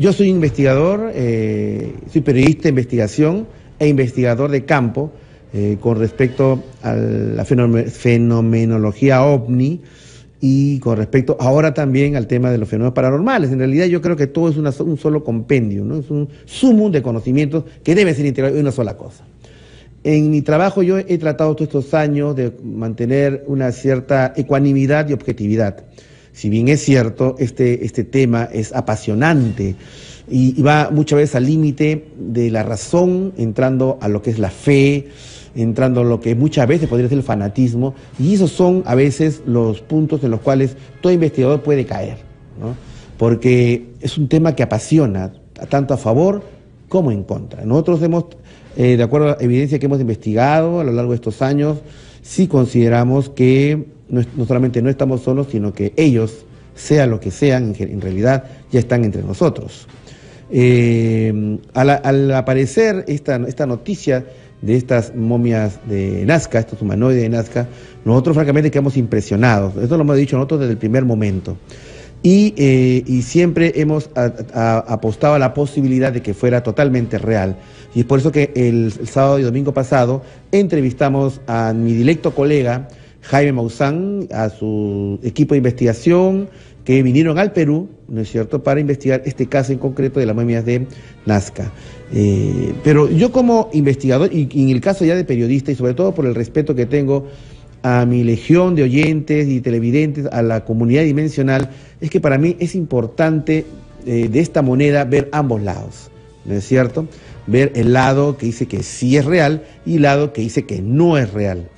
Yo soy investigador, soy periodista de investigación e investigador de campo con respecto a la fenomenología OVNI y con respecto ahora también al tema de los fenómenos paranormales. En realidad yo creo que todo es un solo compendio, ¿no? Es un sumum de conocimientos que debe ser integrado en una sola cosa. En mi trabajo yo he tratado todos estos años de mantener una cierta ecuanimidad y objetividad. Si bien es cierto, este tema es apasionante y va muchas veces al límite de la razón, entrando a lo que es la fe, entrando a lo que muchas veces podría ser el fanatismo, y esos son a veces los puntos en los cuales todo investigador puede caer, ¿no? Porque es un tema que apasiona, tanto a favor como en contra. Nosotros hemos, de acuerdo a la evidencia que hemos investigado a lo largo de estos años, sí consideramos que no solamente no estamos solos, sino que ellos, sea lo que sean, en realidad ya están entre nosotros. Al aparecer esta noticia de estas momias de Nazca, estos humanoides de Nazca, nosotros francamente quedamos impresionados. Esto lo hemos dicho nosotros desde el primer momento. Y siempre hemos apostado a la posibilidad de que fuera totalmente real. Y es por eso que el sábado y domingo pasado entrevistamos a mi directo colega Jaime Maussan, a su equipo de investigación, que vinieron al Perú, ¿no es cierto?, para investigar este caso en concreto de las momias de Nazca. Pero yo como investigador, y en el caso ya de periodista, y sobre todo por el respeto que tengo a mi legión de oyentes y televidentes, a la comunidad dimensional, es que para mí es importante de esta moneda ver ambos lados, ¿no es cierto? Ver el lado que dice que sí es real y el lado que dice que no es real.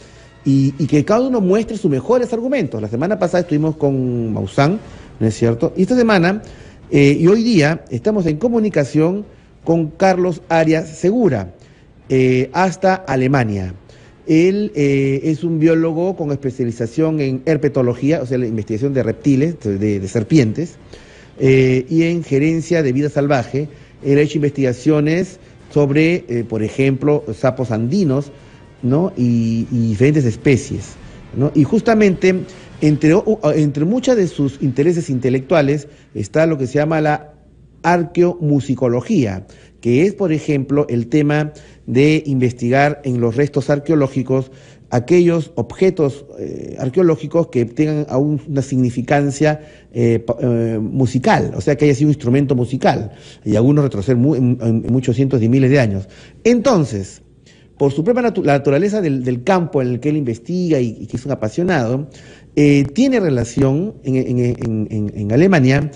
Y que cada uno muestre sus mejores argumentos. La semana pasada estuvimos con Maussan, ¿no es cierto? Y esta semana, y hoy día, estamos en comunicación con Carlos Arias Segura, hasta Alemania. Él es un biólogo con especialización en herpetología, o sea, la investigación de reptiles, de serpientes, y en gerencia de vida salvaje. Él ha hecho investigaciones sobre, por ejemplo, sapos andinos, ¿no? y diferentes especies, ¿no? Y justamente entre muchas de sus intereses intelectuales está lo que se llama la arqueomusicología, que es, por ejemplo, el tema de investigar en los restos arqueológicos aquellos objetos arqueológicos que tengan aún una significancia musical, o sea, que haya sido un instrumento musical, y algunos retroceder en muchos cientos de miles de años. Entonces, por su propia la naturaleza del campo en el que él investiga y que es un apasionado, tiene relación en Alemania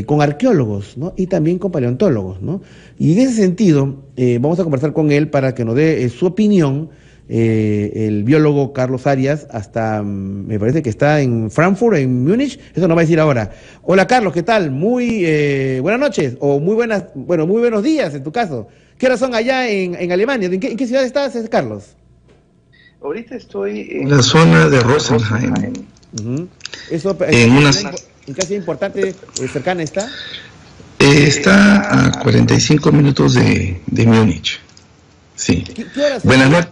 con arqueólogos, ¿no? Y también con paleontólogos, ¿no? Y en ese sentido, vamos a conversar con él para que nos dé su opinión, el biólogo Carlos Arias, me parece que está en Frankfurt, en Múnich, eso nos va a decir ahora. Hola Carlos, ¿qué tal? Muy buenas noches, o muy buenos días en tu caso. ¿Qué horas son allá en Alemania? ¿En qué ciudad estás, Carlos? Ahorita estoy en la zona de Rosenheim. ¿Eso en qué ciudad importante cercana está? Está a 45 minutos de Múnich. Sí. ¿Qué horas Buenas noches,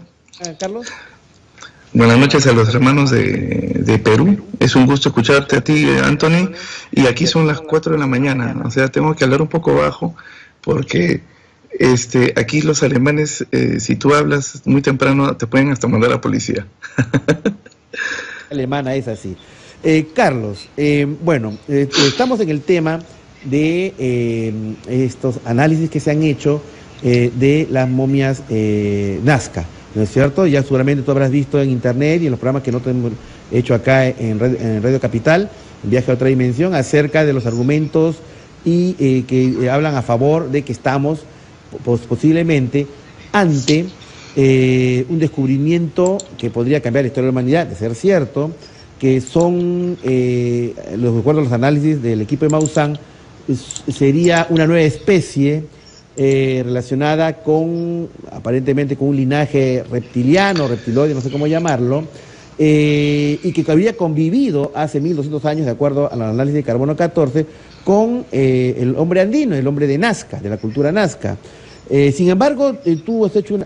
Carlos. Buenas noches a los hermanos de Perú. Es un gusto escucharte a ti, Anthony. Y aquí son las 4 de la mañana. O sea, tengo que hablar un poco bajo porque aquí los alemanes, si tú hablas muy temprano, te pueden hasta mandar a la policía. Alemana es así. Carlos, estamos en el tema de estos análisis que se han hecho de las momias Nazca, ¿no es cierto? Ya seguramente tú habrás visto en internet y en los programas que nosotros hemos hecho acá en Radio Capital, en Viaje a otra dimensión, acerca de los argumentos y que hablan a favor de que estamos posiblemente ante un descubrimiento que podría cambiar la historia de la humanidad, de ser cierto, que son, de acuerdo a los análisis del equipo de Maussan, sería una nueva especie relacionada aparentemente con un linaje reptiliano, reptiloide, no sé cómo llamarlo, y que habría convivido hace 1200 años, de acuerdo al análisis de carbono 14, con el hombre andino, el hombre de Nazca, de la cultura Nazca. Sin embargo, tú has hecho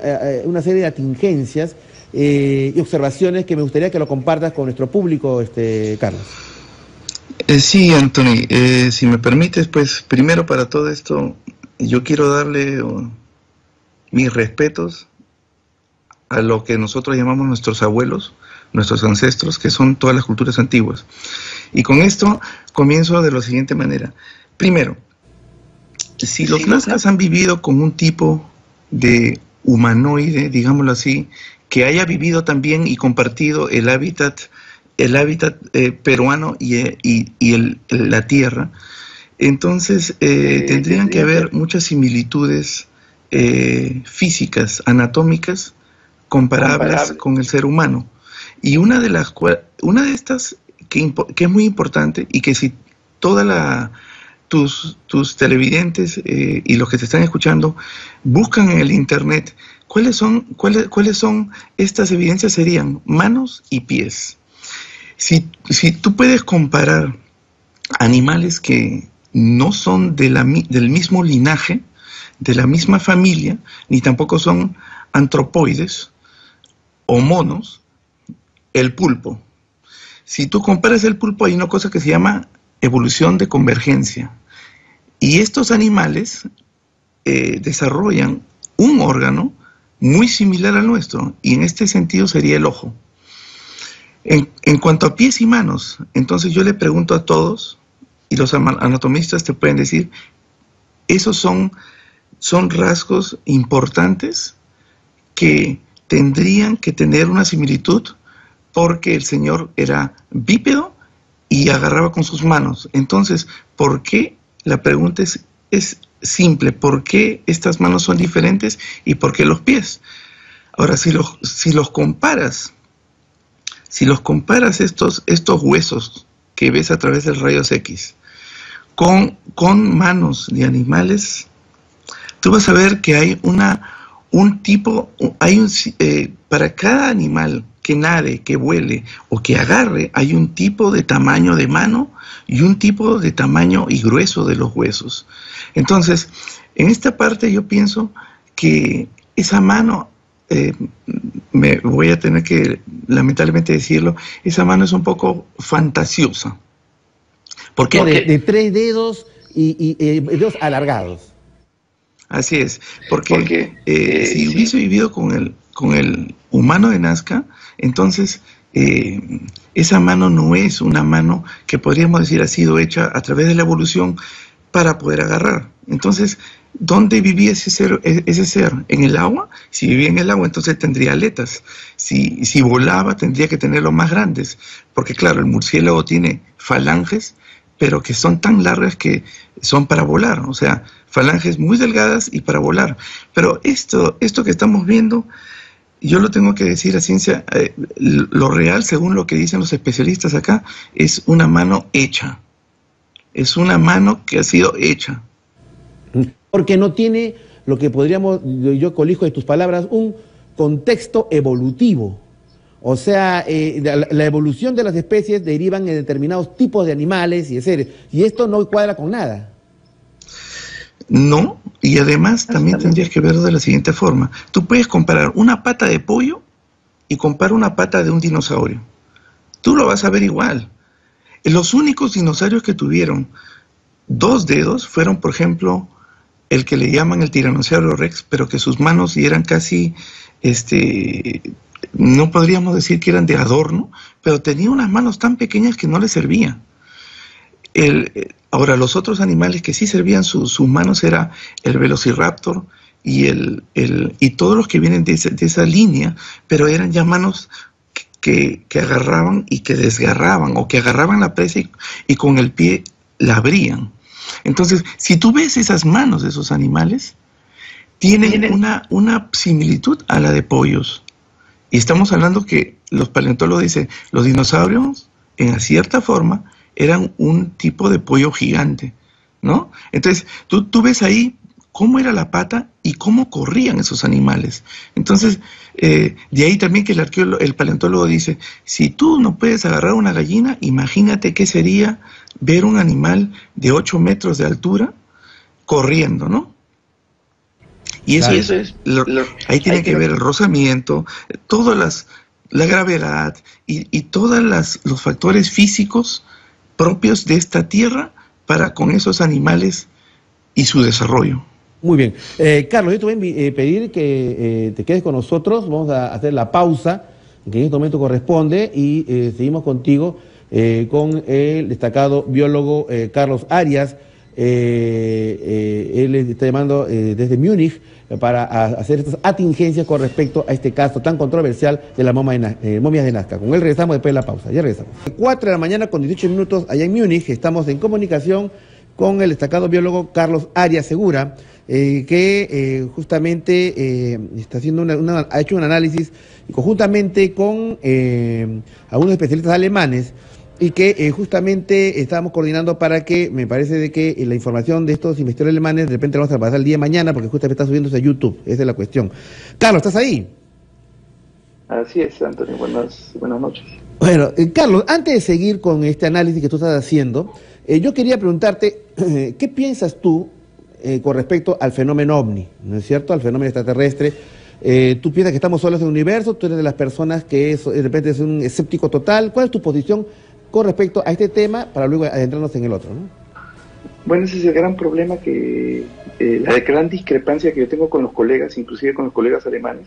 una serie de atingencias y observaciones que me gustaría que lo compartas con nuestro público, Carlos. Sí, Anthony, si me permites, pues primero para todo esto, yo quiero darle mis respetos a lo que nosotros llamamos nuestros abuelos, nuestros ancestros, que son todas las culturas antiguas. Y con esto comienzo de la siguiente manera. Primero, si los nazcas han vivido con un tipo de humanoide, digámoslo así, que haya vivido también y compartido el hábitat peruano y la tierra, entonces tendrían que haber muchas similitudes físicas, anatómicas, comparables con el ser humano. Y una de estas que es muy importante, y que si tus televidentes y los que te están escuchando buscan en el internet cuáles son estas evidencias, serían manos y pies. Si tú puedes comparar animales que no son del mismo linaje, de la misma familia, ni tampoco son antropoides o monos, el pulpo. Si tú comparas el pulpo, hay una cosa que se llama evolución de convergencia. Y estos animales desarrollan un órgano muy similar al nuestro, y en este sentido sería el ojo. En cuanto a pies y manos, entonces yo le pregunto a todos, y los anatomistas te pueden decir, esos son rasgos importantes que tendrían que tener una similitud, porque el señor era bípedo y agarraba con sus manos. Entonces, ¿por qué? La pregunta es simple, ¿por qué estas manos son diferentes y por qué los pies? Ahora, si los comparas estos huesos que ves a través del rayos X con manos de animales, tú vas a ver que hay para cada animal que nade, que vuele o que agarre, hay un tipo de tamaño de mano y un tipo de tamaño y grueso de los huesos. Entonces, en esta parte yo pienso que esa mano, me voy a tener que lamentablemente decirlo, esa mano es un poco fantasiosa. ¿Por qué? De 3 dedos y dedos alargados. Así es, porque si hubiese vivido con el humano de Nazca, entonces esa mano no es una mano que podríamos decir ha sido hecha a través de la evolución para poder agarrar. Entonces, ¿dónde vivía ese ser? ¿En el agua? Si vivía en el agua, entonces tendría aletas. Si volaba, tendría que tenerlo más grandes, porque claro, el murciélago tiene falanges, pero que son tan largas que son para volar, o sea, falanges muy delgadas y para volar. Pero esto que estamos viendo, yo lo tengo que decir a ciencia, lo real, según lo que dicen los especialistas acá, es una mano hecha. Es una mano que ha sido hecha. Porque no tiene lo que podríamos, yo colijo de tus palabras, un contexto evolutivo. O sea, la evolución de las especies derivan en determinados tipos de animales y de seres. Y esto no cuadra con nada. No, y además también tendrías que verlo de la siguiente forma. Tú puedes comparar una pata de pollo y comparar una pata de un dinosaurio. Tú lo vas a ver igual. Los únicos dinosaurios que tuvieron 2 dedos fueron, por ejemplo, el que le llaman el Tiranosaurio Rex, pero que sus manos eran casi, no podríamos decir que eran de adorno, pero tenía unas manos tan pequeñas que no le servían. Ahora, los otros animales que sí servían sus manos era el Velociraptor y todos los que vienen de esa línea, pero eran ya manos que agarraban y que desgarraban, o que agarraban la presa y con el pie la abrían. Entonces, si tú ves esas manos de esos animales, tienen una similitud a la de pollos. Y estamos hablando que los paleontólogos dicen, los dinosaurios, en cierta forma, eran un tipo de pollo gigante, ¿no? Entonces, tú ves ahí cómo era la pata y cómo corrían esos animales. Entonces, de ahí también que el paleontólogo dice, si tú no puedes agarrar una gallina, imagínate qué sería ver un animal de 8 metros de altura corriendo, ¿no? Y eso es ahí tiene que ver el rozamiento, todas la gravedad y todos los factores físicos propios de esta tierra para con esos animales y su desarrollo. Muy bien. Carlos, yo te voy a pedir que te quedes con nosotros. Vamos a hacer la pausa que en este momento corresponde y seguimos contigo con el destacado biólogo Carlos Arias. Él está llamando desde Múnich para hacer estas atingencias con respecto a este caso tan controversial de las momias de Nazca. Con él regresamos después de la pausa. Ya regresamos. 4 de la mañana con 18 minutos allá en Múnich. Estamos en comunicación con el destacado biólogo Carlos Arias Segura, que justamente está haciendo ha hecho un análisis conjuntamente con algunos especialistas alemanes y que justamente estábamos coordinando para que, me parece de que la información de estos investigadores alemanes de repente la vamos a pasar el día de mañana porque justamente está subiéndose a YouTube, esa es la cuestión. Carlos, ¿estás ahí? Así es, Antonio, buenas noches. Bueno, Carlos, antes de seguir con este análisis que tú estás haciendo, yo quería preguntarte, ¿qué piensas tú con respecto al fenómeno OVNI, ¿no es cierto?, al fenómeno extraterrestre? ¿Tú piensas que estamos solos en el universo? ¿Tú eres de las personas que de repente es un escéptico total? ¿Cuál es tu posición con respecto a este tema para luego adentrarnos en el otro, ¿no? Bueno, ese es el gran problema la gran discrepancia que yo tengo con los colegas, inclusive con los colegas alemanes,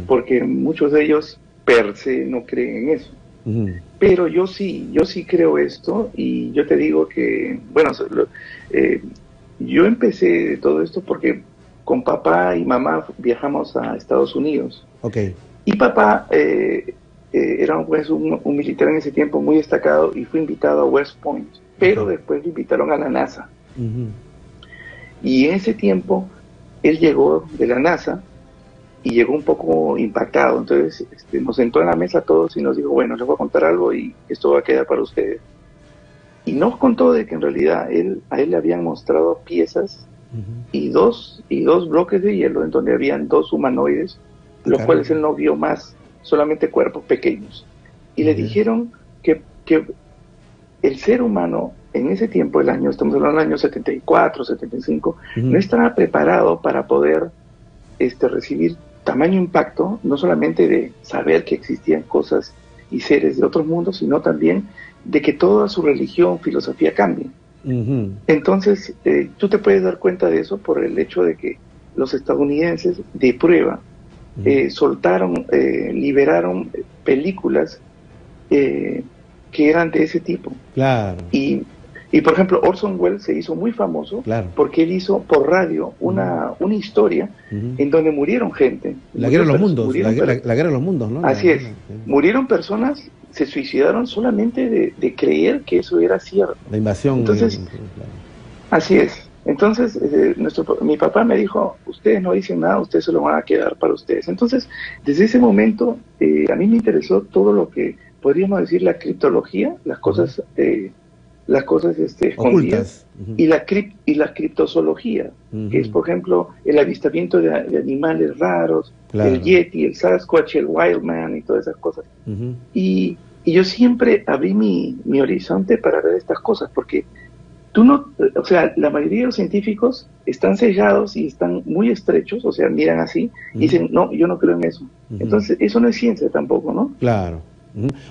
porque muchos de ellos per se no creen en eso. Pero yo sí creo esto, y yo te digo que, bueno, yo empecé todo esto porque con papá y mamá viajamos a Estados Unidos. Okay. Y papá era pues, un militar en ese tiempo muy destacado y fue invitado a West Point, pero después lo invitaron a la NASA. Y en ese tiempo él llegó de la NASA y llegó un poco impactado. Entonces nos sentó en la mesa a todos y nos dijo, bueno, les voy a contar algo y esto va a quedar para ustedes. Y nos contó de que en realidad a él le habían mostrado piezas y dos bloques de hielo en donde habían 2 humanoides, los cuales él no vio más, solamente cuerpos pequeños. Y le dijeron que el ser humano en ese tiempo, estamos hablando del año 74, 75, no estaba preparado para poder recibir tamaño impacto, no solamente de saber que existían cosas y seres de otros mundos, sino también de que toda su religión, filosofía cambie. Entonces, tú te puedes dar cuenta de eso por el hecho de que los estadounidenses, de prueba, liberaron películas que eran de ese tipo. Claro. Y por ejemplo, Orson Welles se hizo muy famoso porque él hizo por radio una historia en donde murieron gente. La guerra de los mundos, la guerra de los mundos, ¿no? Así es. Murieron personas, se suicidaron solamente de creer que eso era cierto. La invasión. Entonces, así es. Entonces, mi papá me dijo, ustedes no dicen nada, ustedes se lo van a quedar para ustedes. Entonces, desde ese momento, a mí me interesó todo lo que podríamos decir la criptología, las cosas escondidas, y la criptozoología, que es, por ejemplo, el avistamiento de animales raros, el Yeti, el Sasquatch, el Wildman y todas esas cosas. Y yo siempre abrí mi horizonte para ver estas cosas, porque la mayoría de los científicos están cegados y están muy estrechos, o sea, miran así y dicen, no, yo no creo en eso. Entonces, eso no es ciencia tampoco, ¿no? Claro.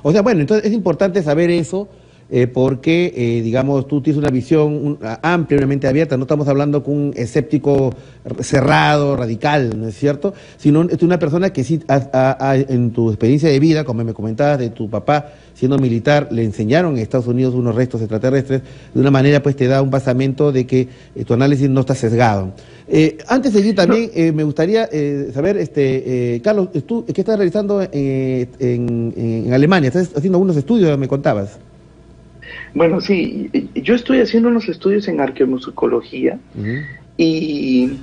O sea, bueno, entonces es importante saber eso, porque, digamos, tú tienes una visión ampliamente abierta, no estamos hablando con un escéptico cerrado, radical, ¿no es cierto? Sino es una persona que sí, en tu experiencia de vida, como me comentabas de tu papá siendo militar, le enseñaron en Estados Unidos unos restos extraterrestres, de una manera pues te da un basamento de que tu análisis no está sesgado. Antes de seguir también, me gustaría saber, Carlos, ¿tú qué estás realizando en Alemania? ¿Estás haciendo algunos estudios, me contabas? Bueno, sí, yo estoy haciendo unos estudios en arqueomusicología y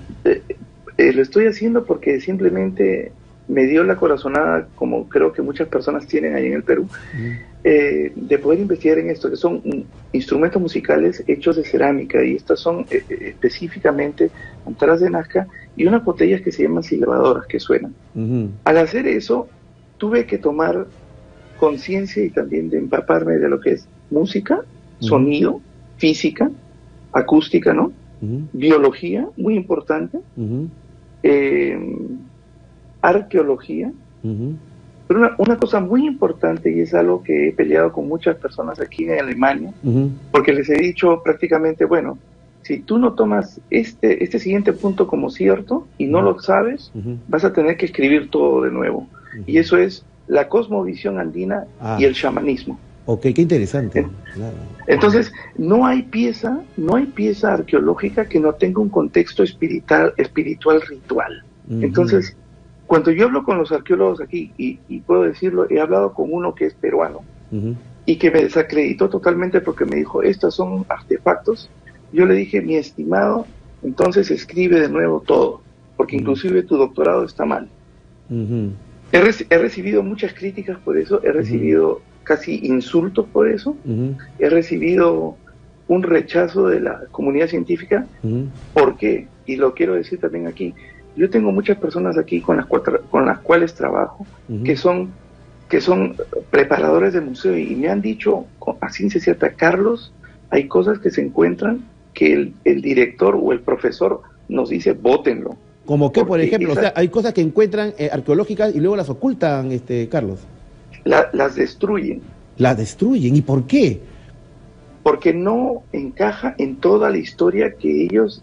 lo estoy haciendo porque simplemente me dio la corazonada, como creo que muchas personas tienen ahí en el Perú, de poder investigar en esto, que son instrumentos musicales hechos de cerámica, y estas son específicamente antaras de Nazca y unas botellas que se llaman silbadoras, que suenan. Al hacer eso, tuve que tomar conciencia y también de empaparme de lo que es música, sonido, física, acústica, ¿no? Biología, muy importante, arqueología, Pero una cosa muy importante, y es algo que he peleado con muchas personas aquí en Alemania, porque les he dicho prácticamente, bueno, si tú no tomas este siguiente punto como cierto y no lo sabes, vas a tener que escribir todo de nuevo. Y eso es la cosmovisión andina y el chamanismo. Ok, qué interesante. Claro. Entonces, no hay pieza arqueológica que no tenga un contexto espiritual ritual. Entonces, cuando yo hablo con los arqueólogos aquí, y puedo decirlo, he hablado con uno que es peruano, y que me desacreditó totalmente porque me dijo, estos son artefactos. Yo le dije, mi estimado, entonces escribe de nuevo todo, porque inclusive tu doctorado está mal. He recibido muchas críticas por eso, he recibido casi insultos por eso, he recibido un rechazo de la comunidad científica. ¿Por qué? Y lo quiero decir también aquí. Yo tengo muchas personas aquí con las cuales trabajo, que son preparadores de museo, y me han dicho, a ciencia cierta, Carlos, hay cosas que se encuentran que el director o el profesor nos dice, bótenlo. Como que, por ejemplo, o sea, hay cosas que encuentran arqueológicas y luego las ocultan, Carlos. Las destruyen. Las destruyen, ¿y por qué? Porque no encaja en toda la historia que ellos...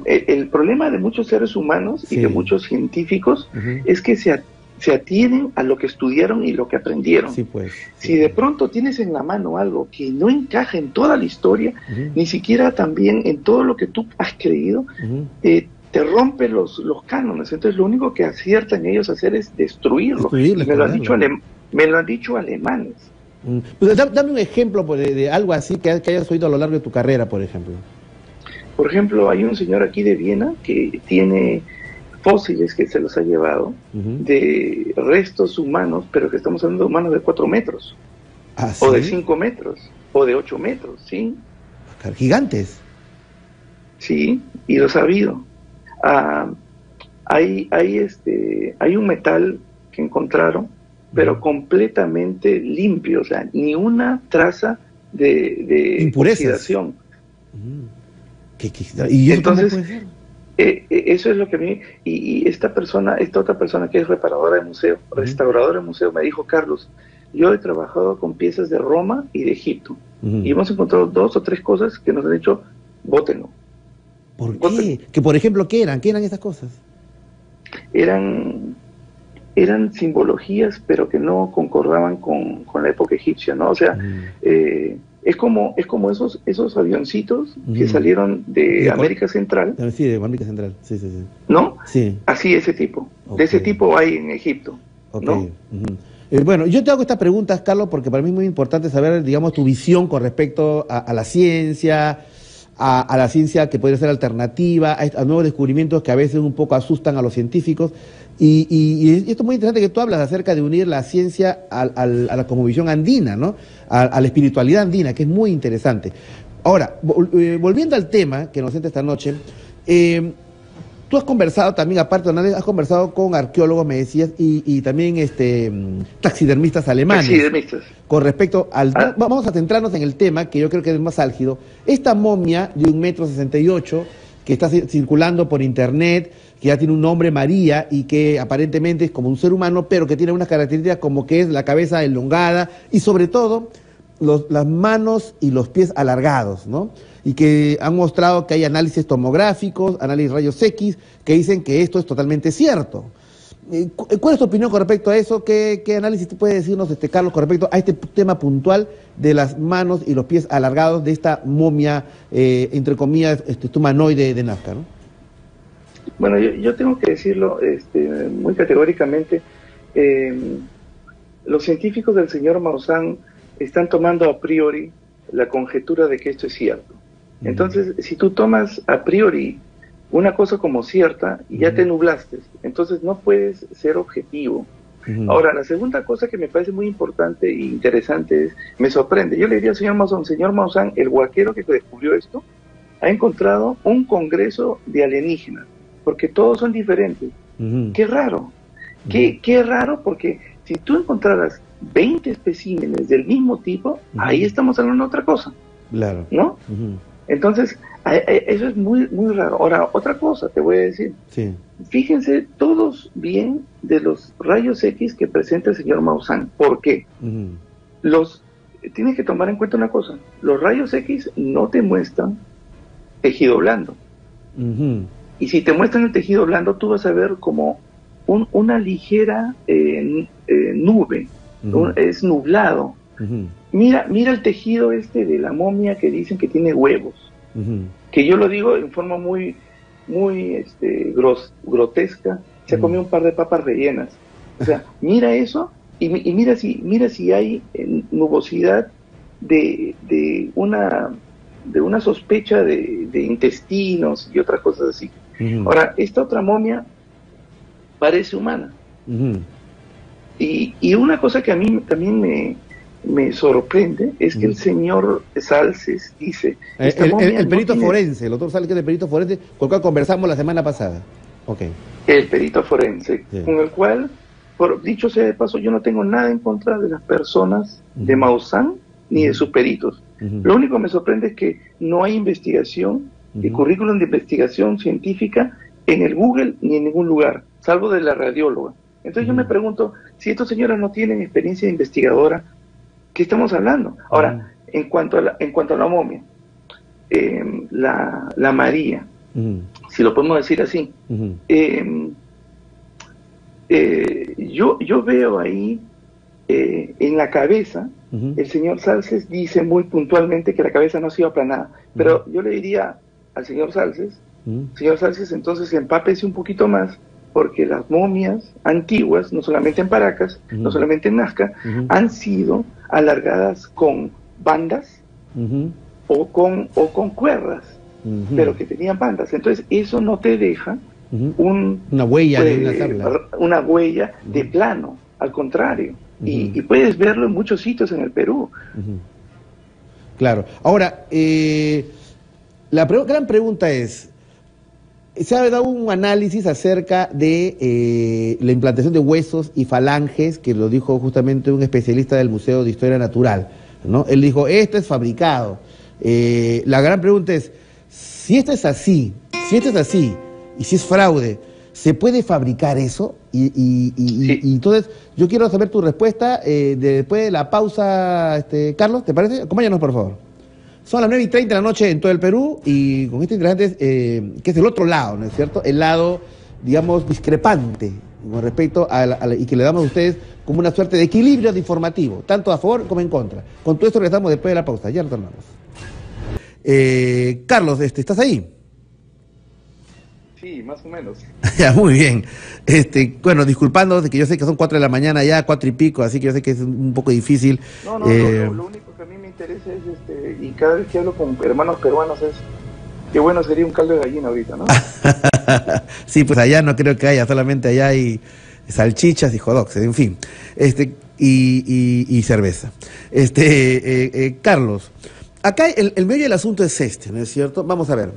El problema de muchos seres humanos y de muchos científicos es que se atienen a lo que estudiaron y lo que aprendieron. Sí, pues. Si de pronto tienes en la mano algo que no encaja en toda la historia, ni siquiera también en todo lo que tú has creído, te rompe los cánones. Entonces lo único que aciertan ellos a hacer es destruirlo. Me lo han dicho alemanes. Pues dame un ejemplo de algo así que hayas oído a lo largo de tu carrera, por ejemplo. Por ejemplo, hay un señor aquí de Viena que tiene fósiles que se los ha llevado de restos humanos, pero que estamos hablando de humanos de 4 metros, ¿sí? O de 5 metros, o de 8 metros, ¿sí? Gigantes. Sí, y lo ha sabido. Hay un metal que encontraron, pero completamente limpio, o sea, ni una traza de impurezas. oxidación. ¿Y eso entonces, cómo puede ser? Eso es lo que a mí, y esta otra persona que es reparadora de museo, restauradora de museo, me dijo, Carlos, yo he trabajado con piezas de Roma y de Egipto, y hemos encontrado 2 o 3 cosas que nos han dicho, bótenlo. ¿Por qué? Que por ejemplo, ¿qué eran? ¿Qué eran esas cosas? Eran simbologías, pero que no concordaban con la época egipcia, ¿no? O sea, es como esos avioncitos que salieron de América Central. Sí, de América Central, sí. ¿No? Sí. Así, ese tipo. De ese tipo hay en Egipto, ¿no? Bueno, yo te hago estas preguntas, Carlos, porque para mí es muy importante saber, digamos, tu visión con respecto a la ciencia, a la ciencia que podría ser alternativa, a nuevos descubrimientos que a veces un poco asustan a los científicos. Y esto es muy interesante que tú hablas acerca de unir la ciencia a la cosmovisión andina, ¿no? A la espiritualidad andina, que es muy interesante. Ahora, volviendo al tema que nos entra esta noche, tú has conversado también, aparte de análisis, has conversado con arqueólogos, me decías, y también taxidermistas alemanes. Taxidermistas. Con respecto al... Vamos a centrarnos en el tema, que yo creo que es más álgido. Esta momia de 1,68 m, que está circulando por internet, que ya tiene un nombre, María, y que aparentemente es como un ser humano, pero que tiene unas características como que es la cabeza elongada, y sobre todo las manos y los pies alargados, ¿no? Y que han mostrado que hay análisis tomográficos, análisis rayos X, que dicen que esto es totalmente cierto. ¿Cuál es tu opinión con respecto a eso? ¿Qué análisis tú puedes decirnos, Carlos, con respecto a este tema puntual de las manos y los pies alargados de esta momia, entre comillas, humanoide de Nazca, ¿no? Bueno, yo tengo que decirlo muy categóricamente. Los científicos del señor Maussan están tomando a priori la conjetura de que esto es cierto. Entonces, si tú tomas a priori una cosa como cierta, ya te nublaste. Entonces no puedes ser objetivo. Ahora, la segunda cosa que me parece muy importante e interesante es, me sorprende. Yo le diría al señor Maussan, el huaquero que descubrió esto, ha encontrado un congreso de alienígenas, porque todos son diferentes. Qué raro. Qué raro, porque si tú encontraras 20 especímenes del mismo tipo, ahí estamos hablando de otra cosa. Claro. ¿No? Entonces, eso es muy, muy raro. Ahora, otra cosa te voy a decir. Sí. Fíjense todos bien de los rayos X que presenta el señor Maussan. ¿Por qué? Tienes que tomar en cuenta una cosa. Los rayos X no te muestran tejido blando. Y si te muestran el tejido blando, tú vas a ver como una ligera nube. Es nublado. Mira el tejido de la momia que dicen que tiene huevos. Que yo lo digo en forma muy grotesca. Se comió un par de papas rellenas. O sea, mira eso y mira si hay nubosidad de una sospecha de intestinos y otras cosas así. Ahora, esta otra momia parece humana. Y una cosa que a mí también me sorprende es que el señor Salces dice... El perito forense, el doctor Salces, que es el perito forense, con el cual conversamos la semana pasada. El perito forense, con el cual, dicho sea de paso, yo no tengo nada en contra de las personas de Maussan ni de sus peritos. Lo único que me sorprende es que no hay investigación, de currículum de investigación científica en el Google ni en ningún lugar, salvo de la radióloga. Entonces yo me pregunto, si estos señores no tienen experiencia investigadora, ¿qué estamos hablando? Ahora, en cuanto a la momia, la María, si lo podemos decir así, yo veo ahí en la cabeza, el señor Salces dice muy puntualmente que la cabeza no ha sido aplanada, pero yo le diría al señor Salces, entonces empápese un poquito más, porque las momias antiguas, no solamente en Paracas, no solamente en Nazca, han sido alargadas con bandas o con cuerdas, pero que tenían bandas. Entonces eso no te deja una huella de una tabla. Una huella de plano, al contrario. Y puedes verlo en muchos sitios en el Perú. Claro. Ahora, la gran pregunta es, se ha dado un análisis acerca de la implantación de huesos y falanges, que lo dijo justamente un especialista del Museo de Historia Natural, ¿no? Él dijo, esto es fabricado. La gran pregunta es, si esto es así, y si es fraude, ¿se puede fabricar eso? Y entonces, yo quiero saber tu respuesta después de la pausa, Carlos, ¿te parece? Acompáñanos, por favor. Son las 9:30 de la noche en todo el Perú y con este interesante, que es el otro lado, ¿no es cierto? El lado, digamos, discrepante con respecto y que le damos a ustedes como una suerte de equilibrio informativo, tanto a favor como en contra. Con todo esto regresamos después de la pausa. Ya retornamos. Carlos, ¿estás ahí? Sí, más o menos. Ya, muy bien. Bueno, disculpando de que yo sé que son 4 de la mañana ya, 4 y pico, así que yo sé que es un poco difícil. No, lo único que a mí me interesa es, y cada vez que hablo con hermanos peruanos es, qué bueno sería un caldo de gallina ahorita, ¿no? Sí, pues allá no creo que haya, solamente allá hay salchichas y hot dogs, en fin, y cerveza. Carlos, acá el meollo del asunto es ¿no es cierto? Vamos a ver.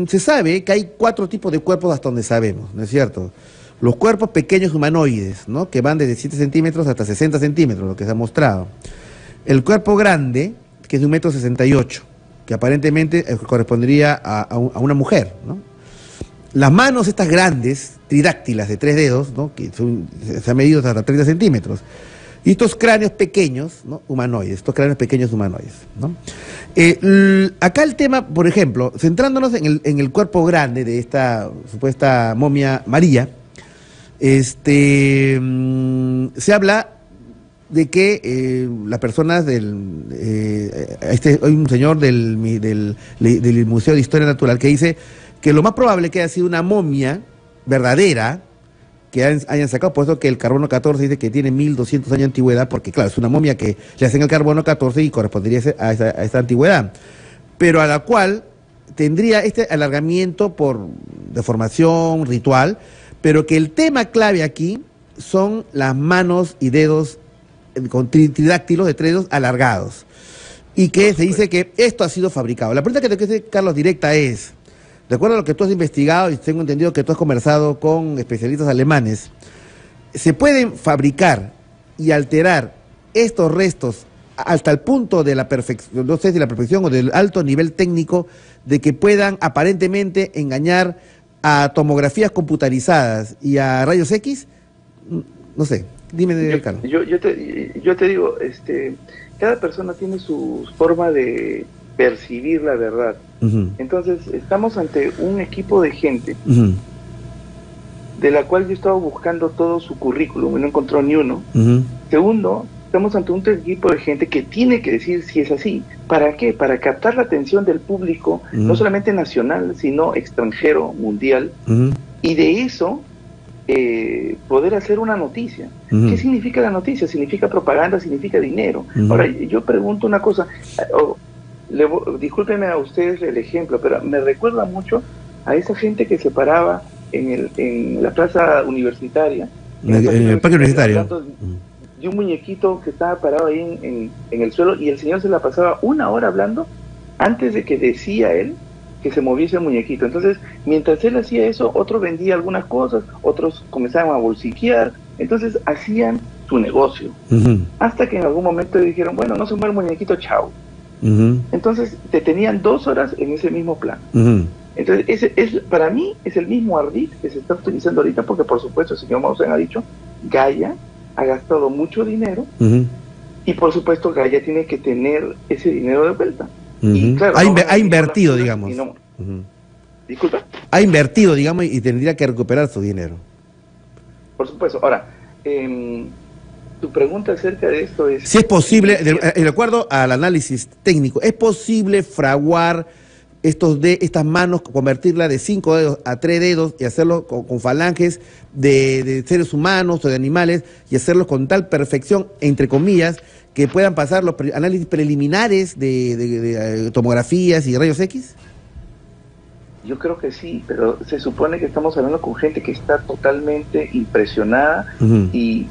Se sabe que hay 4 tipos de cuerpos hasta donde sabemos, ¿no es cierto? Los cuerpos pequeños humanoides, ¿no? Que van desde 7 centímetros hasta 60 centímetros, lo que se ha mostrado. El cuerpo grande, que es de 1,68 m, que aparentemente correspondería a una mujer, ¿no? Las manos estas grandes, tridáctilas de 3 dedos, ¿no? Que se han medido hasta 30 centímetros. Y estos cráneos pequeños, ¿no? Humanoides, ¿no? Acá el tema, por ejemplo, centrándonos en el cuerpo grande de esta supuesta momia María, se habla de que las personas hay un señor del Museo de Historia Natural que dice que lo más probable que haya sido una momia verdadera, que hayan sacado, por eso que el carbono 14 dice que tiene 1200 años de antigüedad, porque claro, es una momia que le hacen el carbono 14 y correspondería a esa antigüedad, pero a la cual tendría este alargamiento por deformación ritual, pero que el tema clave aquí son las manos y dedos con tridáctilos de 3 dedos alargados, y que se dice que esto ha sido fabricado. La pregunta que te quiero hacer, Carlos, directa es, de acuerdo a lo que tú has investigado y tengo entendido que tú has conversado con especialistas alemanes, ¿se pueden fabricar y alterar estos restos hasta el punto de la perfección, no sé si la perfección o del alto nivel técnico, de que puedan aparentemente engañar a tomografías computarizadas y a rayos X? No sé, dime, Carlos. Yo te digo, cada persona tiene su forma de percibir la verdad. Entonces, estamos ante un equipo de gente de la cual yo estaba buscando todo su currículum y no encontró ni uno. Segundo, estamos ante un equipo de gente que tiene que decir si es así. ¿Para qué? Para captar la atención del público, no solamente nacional, sino extranjero, mundial, y de eso poder hacer una noticia. ¿Qué significa la noticia? Significa propaganda, significa dinero. Ahora, yo pregunto una cosa, discúlpenme a ustedes el ejemplo, pero me recuerda mucho a esa gente que se paraba en la plaza universitaria, en el parque universitario, de un muñequito que estaba parado ahí en el suelo, y el señor se la pasaba 1 hora hablando antes de que decía él que se moviese el muñequito. Entonces, mientras él hacía eso, otro vendía algunas cosas, otros comenzaban a bolsiquear, entonces hacían su negocio. Hasta que en algún momento dijeron, bueno, no se mueve el muñequito, chao. Entonces, te tenían 2 horas en ese mismo plan. Entonces, para mí es el mismo ardid que se está utilizando ahorita, porque por supuesto el señor Maussan ha dicho, Gaia ha gastado mucho dinero, y por supuesto Gaia tiene que tener ese dinero de vuelta. Y claro, ha invertido, digamos. Disculpa. Ha invertido, digamos, y tendría que recuperar su dinero. Por supuesto. Ahora, tu pregunta acerca de esto es... Si es posible, de acuerdo al análisis técnico, ¿es posible fraguar estas manos, convertirla de 5 dedos a 3 dedos y hacerlo con falanges de seres humanos o de animales, y hacerlos con tal perfección, entre comillas, que puedan pasar los análisis preliminares de tomografías y rayos X? Yo creo que sí, pero se supone que estamos hablando con gente que está totalmente impresionada y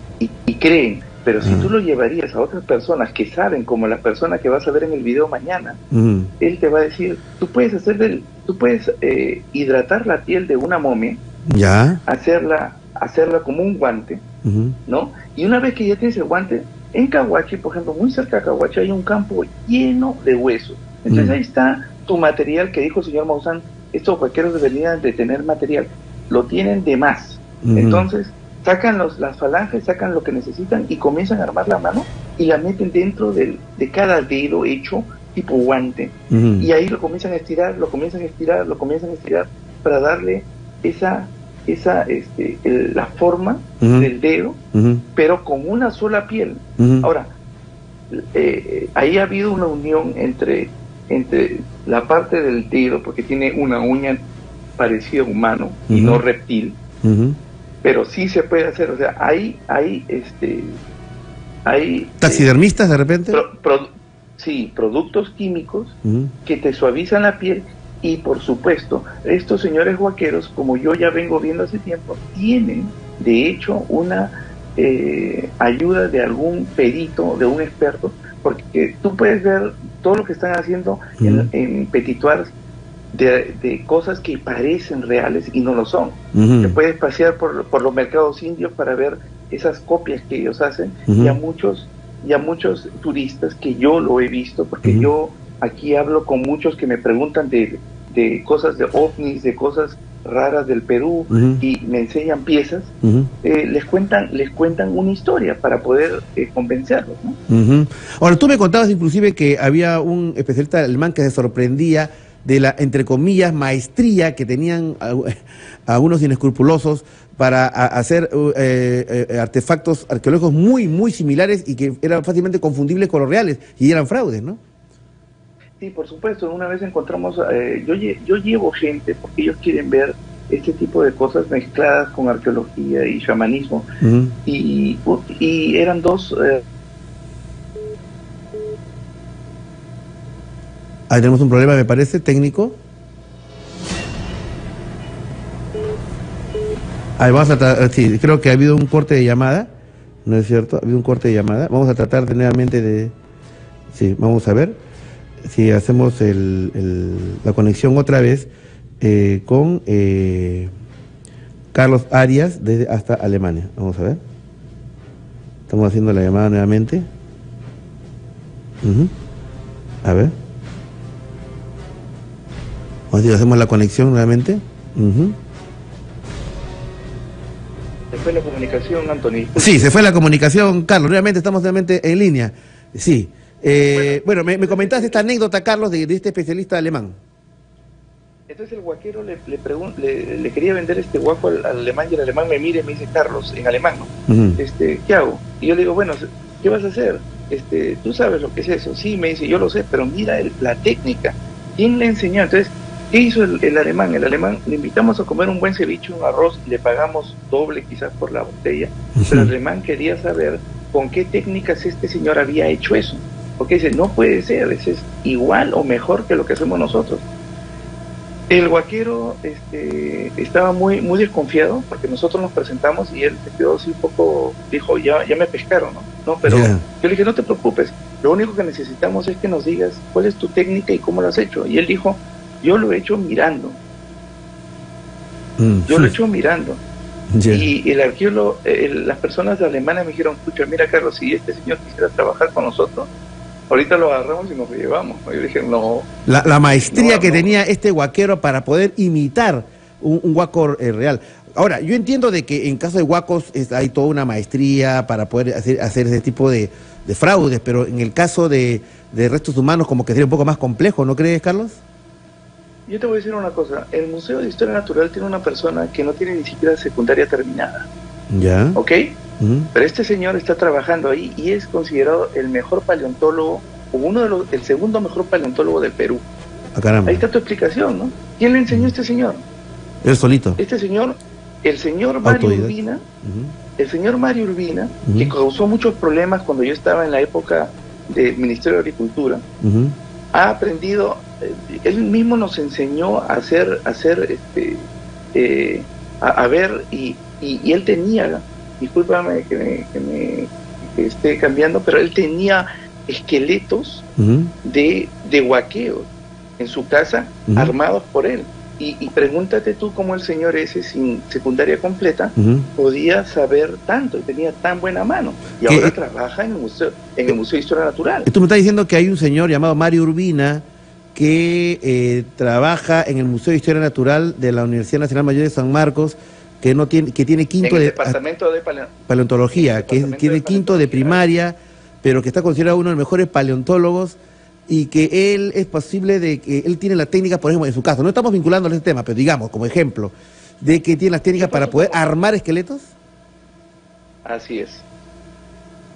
creen. Pero si tú lo llevarías a otras personas que saben, como la persona que vas a ver en el video mañana, él te va a decir, tú puedes hidratar la piel de una momia, hacerla como un guante, ¿no? Y una vez que ya tienes el guante, en Cahuachi, por ejemplo, muy cerca de Cahuachi, hay un campo lleno de huesos. Entonces ahí está tu material que dijo el señor Maussan, estos vaqueros deberían de tener material, lo tienen de más. Entonces sacan las falanges, sacan lo que necesitan y comienzan a armar la mano y la meten dentro de cada dedo hecho tipo guante. Y ahí lo comienzan a estirar, lo comienzan a estirar, lo comienzan a estirar para darle la forma del dedo, pero con una sola piel. Ahora, ahí ha habido una unión entre la parte del dedo, porque tiene una uña parecida a humano y no reptil, pero sí se puede hacer. O sea, hay taxidermistas de repente. Sí, productos químicos que te suavizan la piel. Y por supuesto, estos señores huaqueros, como yo ya vengo viendo hace tiempo, tienen de hecho una ayuda de algún perito, de un experto, porque tú puedes ver todo lo que están haciendo en petitoires de cosas que parecen reales y no lo son. Te puedes pasear por los mercados indios para ver esas copias que ellos hacen, y a muchos turistas que yo lo he visto, porque yo aquí hablo con muchos que me preguntan de cosas de ovnis, de cosas raras del Perú, y me enseñan piezas, les cuentan una historia para poder convencerlos, ¿no? Ahora, tú me contabas inclusive que había un especialista alemán que se sorprendía de la, entre comillas, maestría que tenían algunos inescrupulosos para hacer artefactos arqueológicos muy, muy similares y que eran fácilmente confundibles con los reales, y eran fraudes, ¿no? Sí, por supuesto. Una vez encontramos, yo llevo gente porque ellos quieren ver este tipo de cosas mezcladas con arqueología y chamanismo, y eran dos... Ahí tenemos un problema, me parece, técnico. Ahí vamos a tratar, sí, creo que ha habido un corte de llamada, ¿no es cierto? Ha habido un corte de llamada. Vamos a tratar de nuevamente de... Sí, vamos a ver si hacemos la conexión otra vez con Carlos Arias desde hasta Alemania. Vamos a ver. Estamos haciendo la llamada nuevamente. A ver. Hacemos la conexión nuevamente. Se fue la comunicación, Anthony. Sí, se fue la comunicación, Carlos. Nuevamente estamos nuevamente en línea. Sí. Bueno, me comentaste esta anécdota, Carlos, de este especialista alemán. Entonces el guaquero le quería vender este guaco al alemán, y el alemán me mira y me dice, Carlos, en alemán, ¿no? ¿Qué hago? Y yo le digo, bueno, ¿qué vas a hacer? ¿Tú sabes lo que es eso? Sí, me dice, yo lo sé, pero mira la técnica. ¿Quién le enseñó? Entonces, ¿qué hizo el alemán? El alemán le invitamos a comer un buen ceviche, un arroz, le pagamos doble quizás por la botella, pero el alemán quería saber con qué técnicas este señor había hecho eso. Porque dice, no puede ser, es igual o mejor que lo que hacemos nosotros. El guaquero estaba muy desconfiado porque nosotros nos presentamos y él se quedó así un poco, dijo, ya me pescaron, ¿no? Pero yo le dije, no te preocupes, lo único que necesitamos es que nos digas cuál es tu técnica y cómo lo has hecho. Y él dijo, yo lo he hecho mirando. Yo lo he hecho mirando. Y el arqueólogo, las personas alemanas me dijeron, escucha, mira Carlos, si este señor quisiera trabajar con nosotros, ahorita lo agarramos y nos lo llevamos. Yo dije, no. La maestría que tenía este guaquero para poder imitar un guaco real. Ahora, yo entiendo de que en caso de guacos hay toda una maestría para poder hacer ese tipo de fraudes, pero en el caso de restos humanos como que sería un poco más complejo, ¿no crees, Carlos? Yo te voy a decir una cosa, el Museo de Historia Natural tiene una persona que no tiene ni siquiera secundaria terminada. ¿Ya? ¿Ok? Pero este señor está trabajando ahí y es considerado el mejor paleontólogo, o el segundo mejor paleontólogo del Perú. Ah, caramba. Ahí está tu explicación, ¿no? ¿Quién le enseñó a este señor? Él solito. Este señor, el señor Mario Urbina, que causó muchos problemas cuando yo estaba en la época del Ministerio de Agricultura, ha aprendido, él mismo nos enseñó a ver, y él tenía, discúlpame que esté cambiando, pero él tenía esqueletos de huaqueos en su casa, armados por él. Y pregúntate tú cómo el señor ese, sin secundaria completa, podía saber tanto y tenía tan buena mano. Y ahora trabaja en el Museo de Historia Natural. Tú me estás diciendo que hay un señor llamado Mario Urbina que trabaja en el Museo de Historia Natural de la Universidad Nacional Mayor de San Marcos, que tiene quinto en el de departamento de paleontología, que tiene quinto de primaria, pero que está considerado uno de los mejores paleontólogos, y que él es posible de que él tiene la técnica, por ejemplo, en su caso, no estamos vinculando a ese tema, pero digamos, como ejemplo, de que tiene las técnicas para poder armar esqueletos. Así es.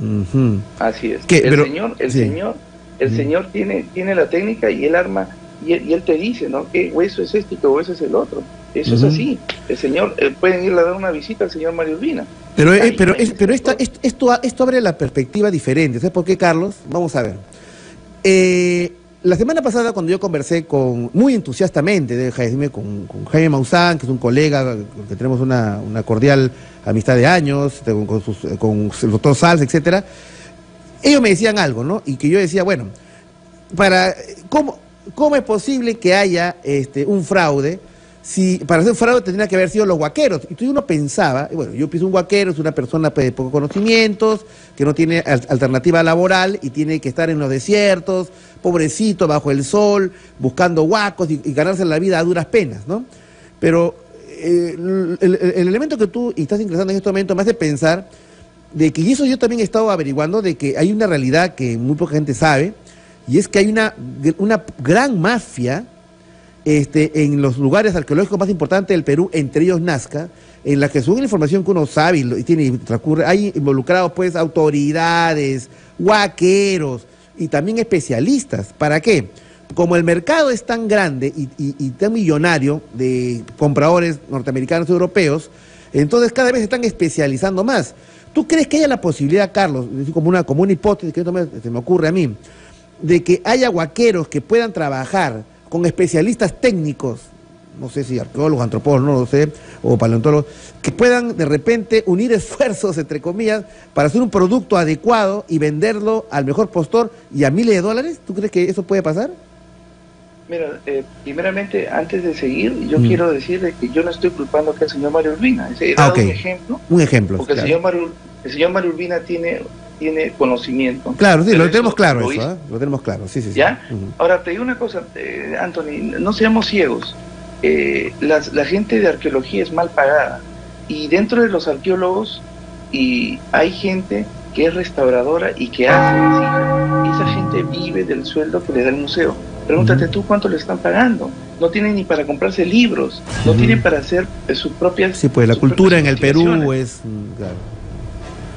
Uh-huh. Así es. El Sí. señor tiene la técnica y él arma, y él te dice, ¿no? ¿Qué hueso es este y qué hueso es el otro? Eso es así. El señor, pueden ir a dar una visita al señor Mario Urbina. Pero esto abre la perspectiva diferente. ¿Sabes por qué, Carlos? Vamos a ver. La semana pasada, cuando yo conversé muy entusiastamente, déjame decirme, con Jaime Maussan, que es un colega, que tenemos una cordial amistad de años, con el doctor Salz, etcétera, ellos me decían algo, ¿no? Y que yo decía, bueno, ¿cómo es posible que haya un fraude? Si para hacer un fraude tendría que haber sido los guaqueros. Y uno pensaba, bueno, yo pienso un guaquero es una persona de pocos conocimientos, que no tiene alternativa laboral y tiene que estar en los desiertos, pobrecito, bajo el sol, buscando huacos y ganarse la vida a duras penas, ¿no? Pero el elemento que tú estás ingresando en este momento me hace pensar de que, y eso yo también he estado averiguando, de que hay una realidad que muy poca gente sabe, y es que hay una gran mafia en los lugares arqueológicos más importantes del Perú, entre ellos Nazca, en la que según la información que uno sabe y transcurre, hay involucrados pues autoridades, huaqueros y también especialistas. ¿Para qué? Como el mercado es tan grande y tan millonario de compradores norteamericanos y europeos, entonces cada vez se están especializando más. ¿Tú crees que haya la posibilidad, Carlos, como una hipótesis que se me ocurre a mí, de que haya huaqueros que puedan trabajar con especialistas técnicos, no sé si arqueólogos, antropólogos, no lo sé, o paleontólogos, que puedan de repente unir esfuerzos, entre comillas, para hacer un producto adecuado y venderlo al mejor postor y a miles de dólares? ¿Tú crees que eso puede pasar? Mira, primeramente, antes de seguir, yo quiero decir que yo no estoy culpando que el señor Mario Urbina. He dado un ejemplo. Un ejemplo. Porque claro, el señor Mario Urbina tiene tiene conocimiento. Claro, sí, pero lo tenemos claro lo eso, hizo. lo tenemos claro, sí, sí, sí. ¿Ya? Ahora, te digo una cosa, Anthony, no seamos ciegos. La gente de arqueología es mal pagada, y dentro de los arqueólogos hay gente que es restauradora y que hace cifras. Esa gente vive del sueldo que le da el museo. Pregúntate tú cuánto le están pagando. No tienen ni para comprarse libros, no tienen para hacer sus propias... Sí, pues la cultura en el Perú es... Claro.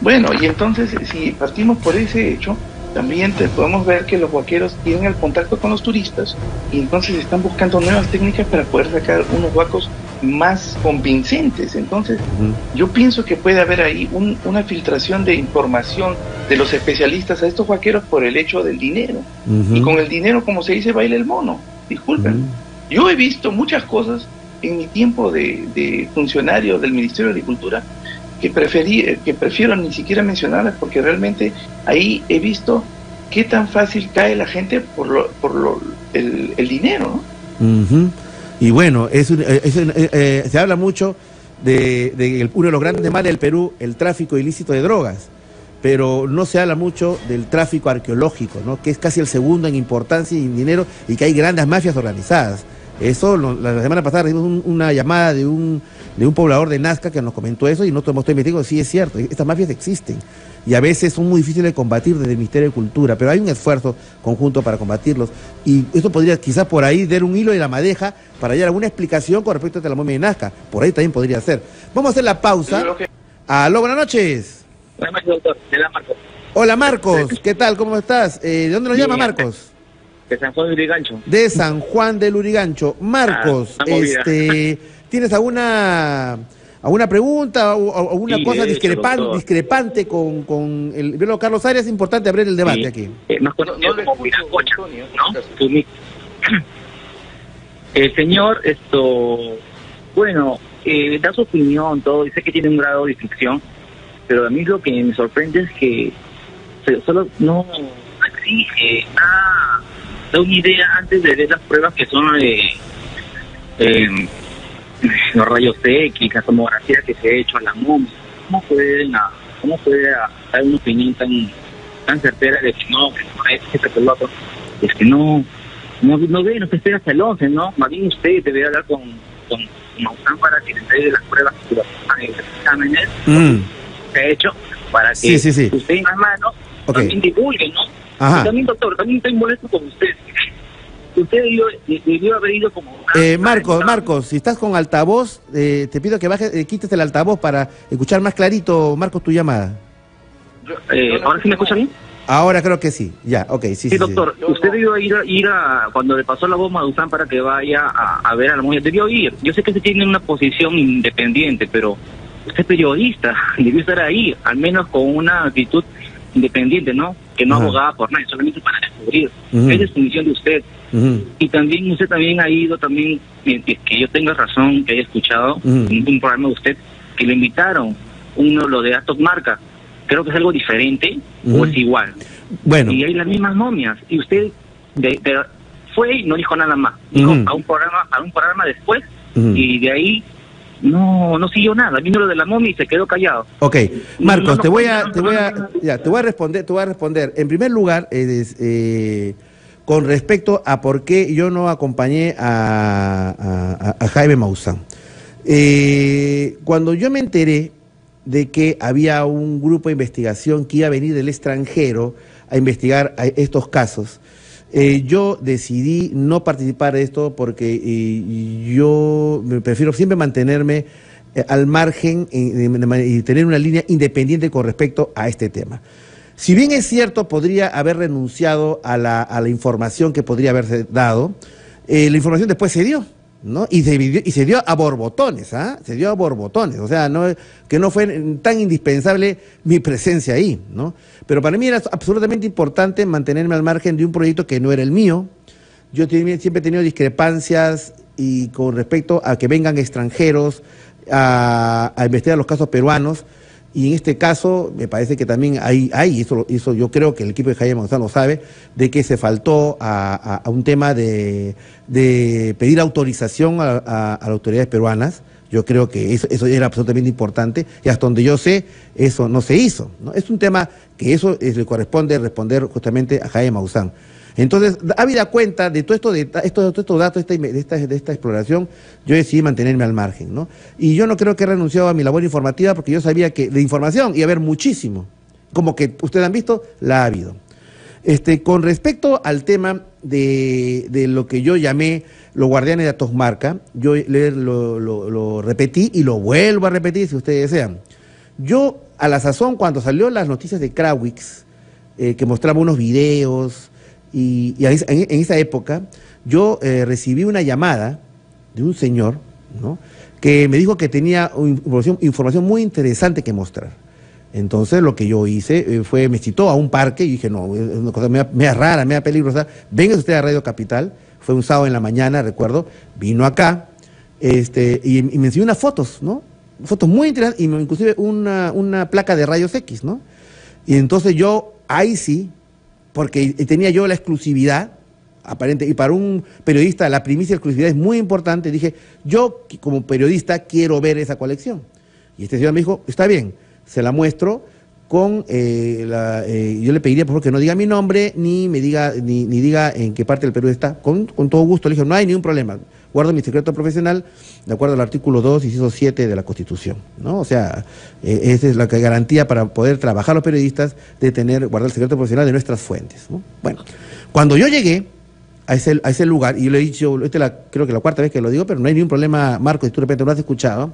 Bueno, y entonces, si partimos por ese hecho, también podemos ver que los huaqueros tienen el contacto con los turistas y entonces están buscando nuevas técnicas para poder sacar unos huacos más convincentes. Entonces, yo pienso que puede haber ahí una filtración de información de los especialistas a estos huaqueros por el hecho del dinero. Y con el dinero, como se dice, baila el mono. Disculpen. Yo he visto muchas cosas en mi tiempo de funcionario del Ministerio de Agricultura que prefiero ni siquiera mencionarlas, porque realmente ahí he visto qué tan fácil cae la gente por el dinero, ¿no? Y bueno, se habla mucho de uno de los grandes males del Perú, el tráfico ilícito de drogas, pero no se habla mucho del tráfico arqueológico, ¿no? Que es casi el segundo en importancia y en dinero, y que hay grandes mafias organizadas. Eso, la semana pasada recibimos una llamada de un poblador de Nazca que nos comentó eso, y nosotros hemos estado investigando. Sí, es cierto, estas mafias existen y a veces son muy difíciles de combatir desde el Ministerio de Cultura, pero hay un esfuerzo conjunto para combatirlos, y eso podría quizás por ahí dar un hilo de la madeja para hallar alguna explicación con respecto a la momia de Nazca. Por ahí también podría ser. Vamos a hacer la pausa. Aló, buenas noches. Buenas noches, doctor. Hola, Marcos. Hola, Marcos. ¿Qué tal? ¿Cómo estás? ¿De dónde nos llama, Marcos? De San Juan del Lurigancho. De San Juan del Lurigancho. Marcos, ¿tienes alguna pregunta o alguna cosa discrepante con el biólogo Carlos Arias? Es importante abrir el debate aquí. Más conocido como Viracocha, ¿no? El señor, bueno, da su opinión, todo, dice que tiene un grado de ficción, pero a mí lo que me sorprende es que solo no exige, da una idea antes de ver las pruebas que son los rayos X, la tomografía que se ha hecho a la momia. ¿Cómo puede dar una opinión tan certera de que no es el otro? Es que no ve, no se espera hasta el 11, ¿no? Más bien usted debería hablar con Maussan para que le entregue las pruebas y los exámenes que ha hecho, para que usted en las manos también divulgue, ¿no? Y también, doctor, también estoy molesto con usted. Usted debió haber ido como... Marcos, si estás con altavoz, te pido que quites el altavoz para escuchar más clarito, Marcos, tu llamada. ¿Ahora sí me escucha bien? Ahora creo que sí, ya, ok, sí. Sí, doctor, usted debió ir a cuando le pasó la bomba a Maussan para que vaya a ver a la momia. Debió ir. Yo sé que usted tiene una posición independiente, pero usted es periodista, debió estar ahí, al menos con una actitud independiente, ¿no? Que no abogaba por nadie, solamente para descubrir. Esa es su misión de usted. Y también usted también ha ido, también, que yo tenga razón, que haya escuchado un programa de usted, que le invitaron, lo de Aston Marca. Creo que es algo diferente o es igual. Bueno. Y hay las mismas momias. Y usted fue y no dijo nada más. Dijo a un programa después, y de ahí no siguió nada. Vino lo de la momia y se quedó callado. Ok, Marcos, te voy a responder. En primer lugar, con respecto a por qué yo no acompañé a Jaime Maussan. Cuando yo me enteré de que había un grupo de investigación que iba a venir del extranjero a investigar estos casos, yo decidí no participar de esto porque yo prefiero siempre mantenerme al margen y tener una línea independiente con respecto a este tema. Si bien es cierto, podría haber renunciado a la información que podría haberse dado, la información después se dio, ¿no? Y se dio a borbotones, se dio a borbotones, o sea, que no fue tan indispensable mi presencia ahí, ¿no? Pero para mí era absolutamente importante mantenerme al margen de un proyecto que no era el mío. Yo siempre he tenido discrepancias y con respecto a que vengan extranjeros a investigar los casos peruanos, y en este caso me parece que también hay eso yo creo que el equipo de Jaime Maussan lo sabe, de que se faltó a un tema de pedir autorización a las autoridades peruanas Yo creo que eso era absolutamente importante y hasta donde yo sé, eso no se hizo, ¿no? Es un tema que eso le corresponde responder justamente a Jaime Maussan. Entonces, habida cuenta de todo esto, de estos datos, de esta exploración, yo decidí mantenerme al margen, ¿no? Y yo no creo que he renunciado a mi labor informativa porque yo sabía que de información iba a haber muchísimo. Como que ustedes han visto, la ha habido. Con respecto al tema de lo que yo llamé los guardianes de Atosmarca, yo lo repetí y lo vuelvo a repetir si ustedes desean. Yo, a la sazón, cuando salió las noticias de Krawitz, que mostraba unos videos, y en esa época, yo recibí una llamada de un señor, ¿no?, que me dijo que tenía información muy interesante que mostrar. Entonces lo que yo hice fue, me citó a un parque y dije, no, es una cosa media rara, media peligrosa, venga usted a Radio Capital, fue un sábado en la mañana, recuerdo, vino acá, y me enseñó unas fotos, ¿no? Fotos muy interesantes, y inclusive una placa de rayos X, ¿no? Y entonces yo, ahí sí, porque tenía yo la exclusividad, aparente, y para un periodista la primicia de exclusividad es muy importante, dije, yo como periodista quiero ver esa colección. Y este señor me dijo, está bien, se la muestro con yo le pediría por favor que no diga mi nombre ni me diga ni diga en qué parte del Perú está, con todo gusto. Le dije, no hay ningún problema, guardo mi secreto profesional de acuerdo al artículo 2, inciso 7 de la Constitución, ¿no? O sea, esa es la garantía para poder trabajar los periodistas, de guardar el secreto profesional de nuestras fuentes, ¿no? Bueno, cuando yo llegué a ese lugar, y yo le he dicho, creo que la cuarta vez que lo digo, pero no hay ningún problema, Marco, si tú de repente no lo has escuchado.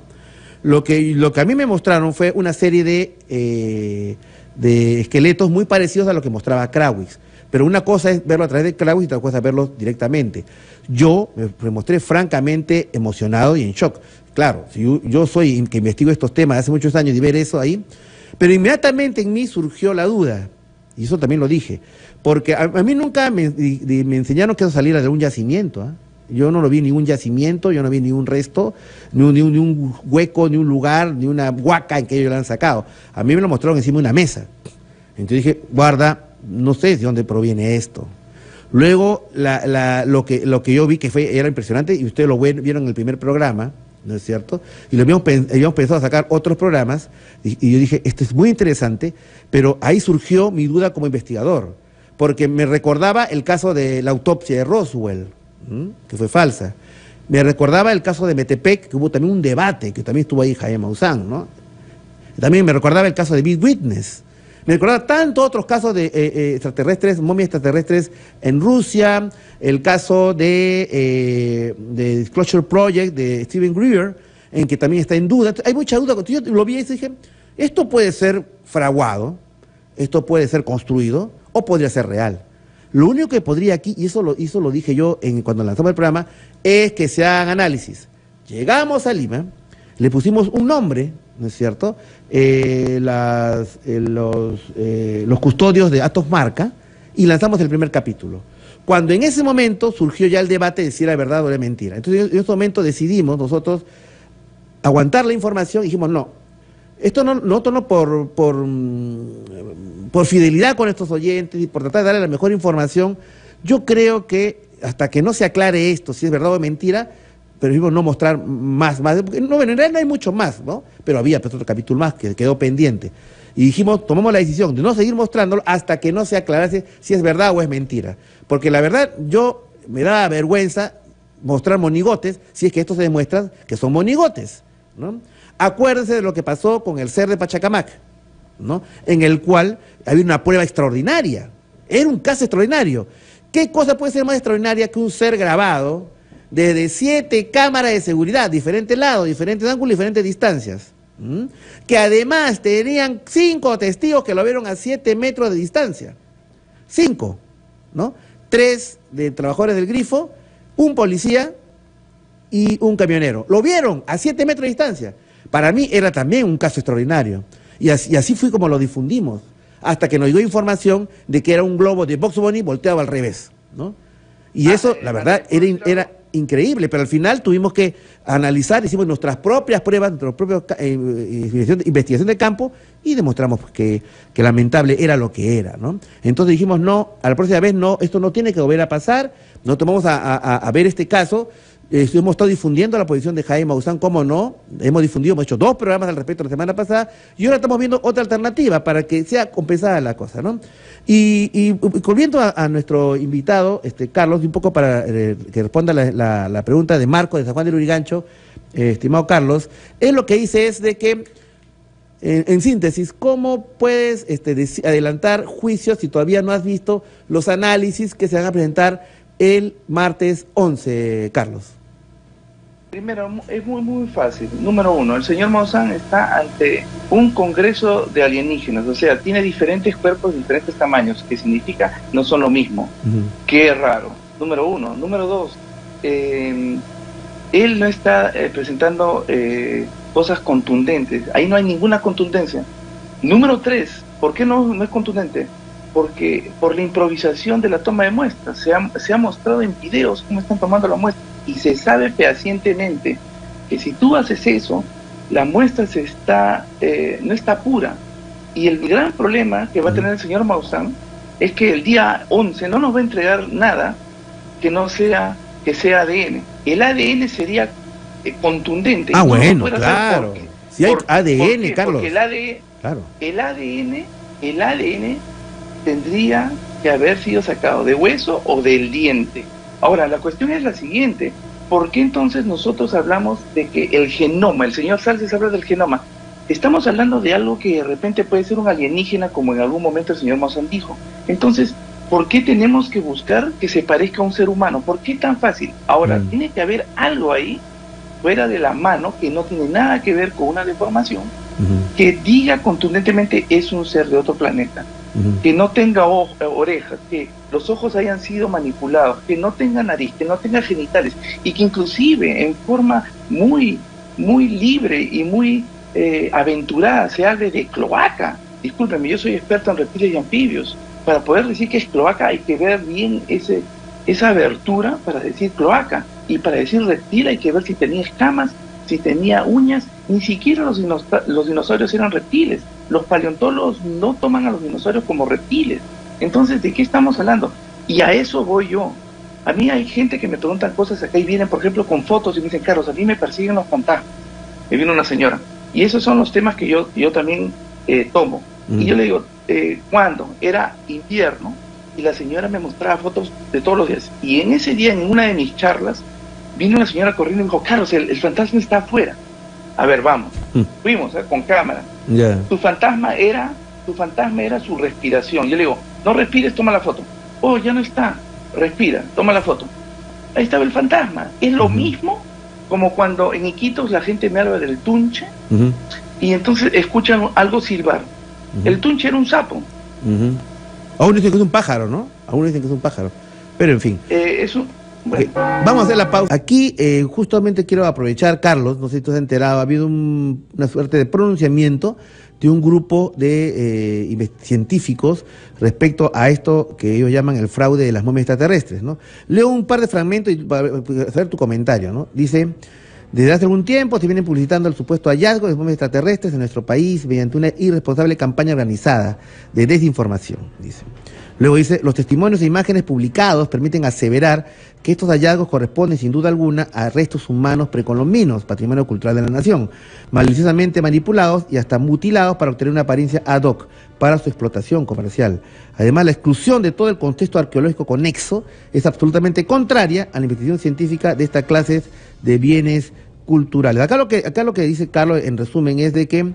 Lo que a mí me mostraron fue una serie de esqueletos muy parecidos a lo que mostraba Krawitz. Pero una cosa es verlo a través de Krawitz y otra cosa es verlo directamente. Yo me mostré francamente emocionado y en shock. Claro, si yo soy que investigo estos temas hace muchos años y ver eso ahí, pero inmediatamente en mí surgió la duda, y eso también lo dije, porque a mí nunca me enseñaron que eso saliera de un yacimiento, ¿eh? Yo no lo vi en ningún yacimiento, yo no vi ni un resto, ni un hueco, ni un lugar, ni una huaca en que ellos lo han sacado. A mí me lo mostraron encima de una mesa. Entonces dije, guarda, no sé de dónde proviene esto. Luego, lo que yo vi que era impresionante, y ustedes lo vieron en el primer programa, ¿no es cierto? Y lo habíamos pensado a sacar otros programas, y yo dije, esto es muy interesante, pero ahí surgió mi duda como investigador, porque me recordaba el caso de la autopsia de Roswell, que fue falsa. Me recordaba el caso de Metepec, que hubo también un debate, que también estuvo ahí Jaime Maussan, ¿no? También me recordaba el caso de Big Witness. Me recordaba tantos otros casos de extraterrestres, momias extraterrestres en Rusia, el caso de Disclosure Project de Steven Greer, en que también está en duda. Hay mucha duda. Yo lo vi y dije, esto puede ser fraguado, esto puede ser construido, o podría ser real. Lo único que podría aquí, y eso lo dije yo cuando lanzamos el programa, es que se hagan análisis. Llegamos a Lima, le pusimos un nombre, ¿no es cierto? Los custodios de Atosmarca, y lanzamos el primer capítulo. Cuando en ese momento surgió ya el debate de si era verdad o era mentira. Entonces en ese momento decidimos nosotros aguantar la información y dijimos, no. Nosotros no por fidelidad con estos oyentes y por tratar de darle la mejor información, yo creo que hasta que no se aclare esto, si es verdad o mentira, pero no mostrar más, porque en realidad no hay mucho más, ¿no? Pero había otro capítulo más que quedó pendiente. Y dijimos, tomamos la decisión de no seguir mostrándolo hasta que no se aclarase si es verdad o es mentira. Porque la verdad, me da vergüenza mostrar monigotes si es que esto se demuestra que son monigotes, ¿no? Acuérdense de lo que pasó con el ser de Pachacamac, ¿no? En el cual había una prueba extraordinaria. Era un caso extraordinario. ¿Qué cosa puede ser más extraordinaria que un ser grabado desde 7 cámaras de seguridad, diferentes lados, diferentes ángulos, diferentes distancias? Que además tenían 5 testigos que lo vieron a 7 metros de distancia. 5, ¿no? 3 de trabajadores del Grifo, un policía y un camionero. Lo vieron a 7 metros de distancia. Para mí era también un caso extraordinario. Y así fue como lo difundimos, hasta que nos llegó información de que era un globo de Bugs Bunny volteado al revés, ¿no? Y eso, la verdad, era increíble, pero al final tuvimos que analizar, hicimos nuestras propias pruebas, nuestras propias investigación de campo, y demostramos que lamentable era lo que era, ¿no? Entonces dijimos, no, a la próxima vez no, esto no tiene que volver a pasar, no tomamos a ver este caso. hemos estado difundiendo la posición de Jaime Maussan, ¿cómo no? Hemos difundido, hemos hecho 2 programas al respecto la semana pasada, y ahora estamos viendo otra alternativa para que sea compensada la cosa, ¿no? Y volviendo a nuestro invitado, Carlos, y un poco para que responda la pregunta de Marco de San Juan del Lurigancho, estimado Carlos, él lo que dice es de que, en síntesis, ¿cómo puedes adelantar juicios si todavía no has visto los análisis que se van a presentar el martes 11, Carlos? Primero, es muy fácil. Número 1, el señor Maussan está ante un congreso de alienígenas, o sea, tiene diferentes cuerpos de diferentes tamaños, que significa no son lo mismo. Qué raro. Número 1. Número 2, él no está presentando cosas contundentes. Ahí no hay ninguna contundencia. Número 3, ¿por qué no es contundente? Porque por la improvisación de la toma de muestras. Se ha mostrado en videos cómo están tomando la muestra, y se sabe fehacientemente que si tú haces eso, la muestra no está pura. Y el gran problema que va a tener el señor Maussan es que el día 11 no nos va a entregar nada que sea ADN. El ADN sería contundente. Ah, bueno, claro. Si hay ADN, Carlos. Porque el ADN tendría que haber sido sacado de hueso o del diente. Ahora, la cuestión es la siguiente: ¿por qué entonces nosotros hablamos de que el genoma, el señor Salces habla del genoma? Estamos hablando de algo que de repente puede ser un alienígena, como en algún momento el señor Maussan dijo. Entonces, ¿por qué tenemos que buscar que se parezca a un ser humano? ¿Por qué tan fácil? Ahora, tiene que haber algo ahí, fuera de la mano, que no tiene nada que ver con una deformación, que diga contundentemente es un ser de otro planeta. Que no tenga orejas, que los ojos hayan sido manipulados, que no tenga nariz, que no tenga genitales, y que inclusive en forma muy libre y muy aventurada se hable de cloaca. Discúlpenme, yo soy experto en reptiles y anfibios. Para poder decir que es cloaca hay que ver bien esa abertura para decir cloaca, y para decir reptil hay que ver si tenía escamas, si tenía uñas. Ni siquiera los dinosaurios eran reptiles. Los paleontólogos no toman a los dinosaurios como reptiles. Entonces, ¿de qué estamos hablando? Y a eso voy yo. A mí hay gente que me preguntan cosas acá y vienen, por ejemplo, con fotos y me dicen: Carlos, a mí me persiguen los fantasmas. Me vino una señora. Y esos son los temas que yo también tomo. Y yo le digo, ¿cuándo? Era invierno, y la señora me mostraba fotos de todos los días. Y en ese día, en una de mis charlas, vino una señora corriendo y me dijo: Carlos, el fantasma está afuera. A ver, vamos. Fuimos con cámara. Tu fantasma era su respiración. Yo le digo: no respires, toma la foto. Oh, ya no está. Respira, toma la foto. Ahí estaba el fantasma. Es lo mismo como cuando en Iquitos la gente me habla del tunche, y entonces escuchan algo silbar. El tunche era un sapo. Aún dicen que es un pájaro, ¿no? Aún dicen que es un pájaro. Pero en fin. Bueno. Vamos a hacer la pausa. Aquí justamente quiero aprovechar, Carlos, no sé si tú has enterado, ha habido una suerte de pronunciamiento de un grupo de científicos respecto a esto que ellos llaman el fraude de las momias extraterrestres, ¿no? Leo un par de fragmentos y para hacer tu comentario, ¿no? Dice: desde hace algún tiempo se vienen publicitando el supuesto hallazgo de momias extraterrestres en nuestro país mediante una irresponsable campaña organizada de desinformación, dice. Luego dice: los testimonios e imágenes publicados permiten aseverar que estos hallazgos corresponden sin duda alguna a restos humanos precolombinos, patrimonio cultural de la nación, maliciosamente manipulados y hasta mutilados para obtener una apariencia ad hoc para su explotación comercial. Además, la exclusión de todo el contexto arqueológico conexo es absolutamente contraria a la investigación científica de esta clase de bienes culturales. Acá lo que dice Carlos, en resumen, es de que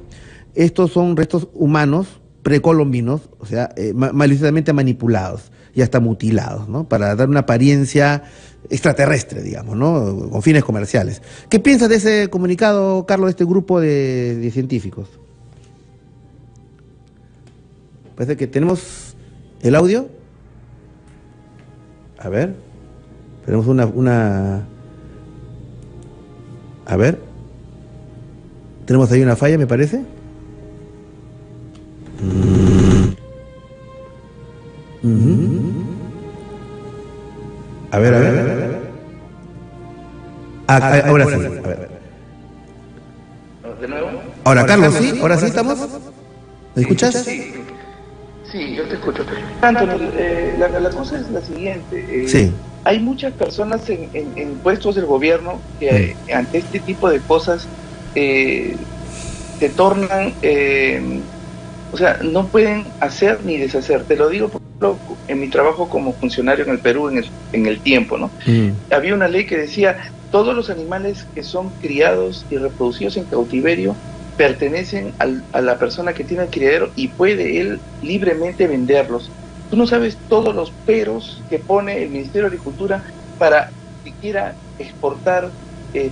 estos son restos humanos precolombinos, o sea, maliciosamente manipulados y hasta mutilados, ¿no? Para dar una apariencia extraterrestre, digamos, ¿no? Con fines comerciales. ¿Qué piensas de ese comunicado, Carlos, de este grupo de científicos? Parece que tenemos el audio. A ver. Tenemos una... A ver. Tenemos ahí una falla, me parece. A ver. Ahora sí. A ver. ¿De nuevo? Ahora, Carlos, ¿sí? ¿Ahora sí estamos? ¿Me escuchas? Sí, yo te escucho. Antonio, la cosa es la siguiente. Sí. hay muchas personas en puestos del gobierno que ante este tipo de cosas se tornan, o sea, no pueden hacer ni deshacer. Te lo digo por ejemplo, en mi trabajo como funcionario en el Perú en el tiempo, ¿no? Había una ley que decía, todos los animales que son criados y reproducidos en cautiverio pertenecen a la persona que tiene el criadero y puede él libremente venderlos. Tú no sabes todos los peros que pone el Ministerio de Agricultura para siquiera exportar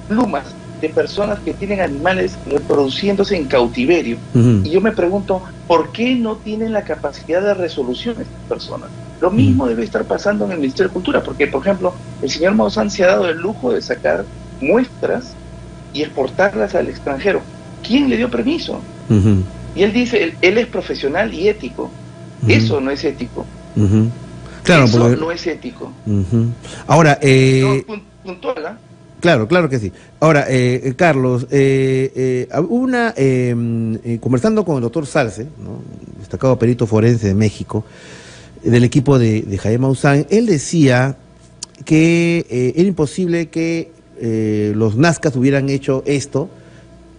plumas de personas que tienen animales reproduciéndose en cautiverio. Y yo me pregunto, ¿por qué no tienen la capacidad de resolución estas personas? Lo mismo debe estar pasando en el Ministerio de Cultura, porque, por ejemplo, el señor Maussan se ha dado el lujo de sacar muestras y exportarlas al extranjero. ¿Quién le dio permiso? Y él dice, él es profesional y ético. Eso no es ético. Claro, eso porque... no es ético. Ahora, no, puntual, ¿eh? Claro, claro que sí. Ahora, Carlos, conversando con el doctor Salce, ¿no?, destacado perito forense de México, del equipo de Jaime Maussan, él decía que era imposible que los nazcas hubieran hecho esto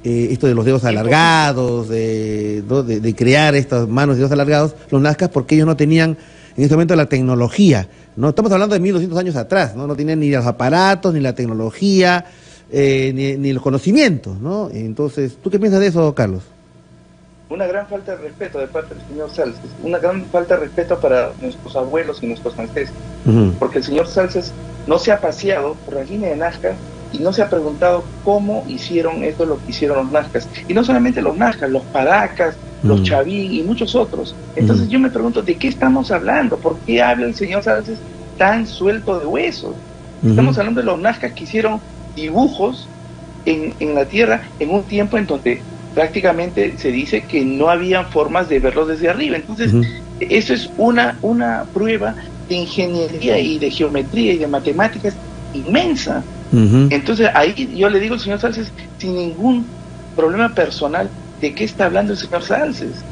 de los dedos alargados, de crear estas manos y dedos alargados, los nazcas, porque ellos no tenían en este momento la tecnología, ¿no? Estamos hablando de 1200 años atrás, ¿no? No tenían ni los aparatos, ni la tecnología, ni los conocimientos, ¿no? Entonces, ¿tú qué piensas de eso, Carlos? Una gran falta de respeto de parte del señor Salces, una gran falta de respeto para nuestros abuelos y nuestros ancestros, porque el señor Salces no se ha paseado por la línea de Nazca y no se ha preguntado cómo hicieron esto lo que hicieron los nazcas. Y no solamente los nazcas, los paracas, los chavín y muchos otros. Entonces yo me pregunto, ¿de qué estamos hablando? ¿Por qué habla el señor Salces tan suelto de huesos? Estamos hablando de los nazcas que hicieron dibujos en la tierra en un tiempo en donde prácticamente se dice que no había formas de verlos desde arriba. Entonces eso es una prueba de ingeniería y de geometría y de matemáticas inmensa. Entonces ahí yo le digo al señor Salces, sin ningún problema personal, ¿de qué está hablando el señor Salces?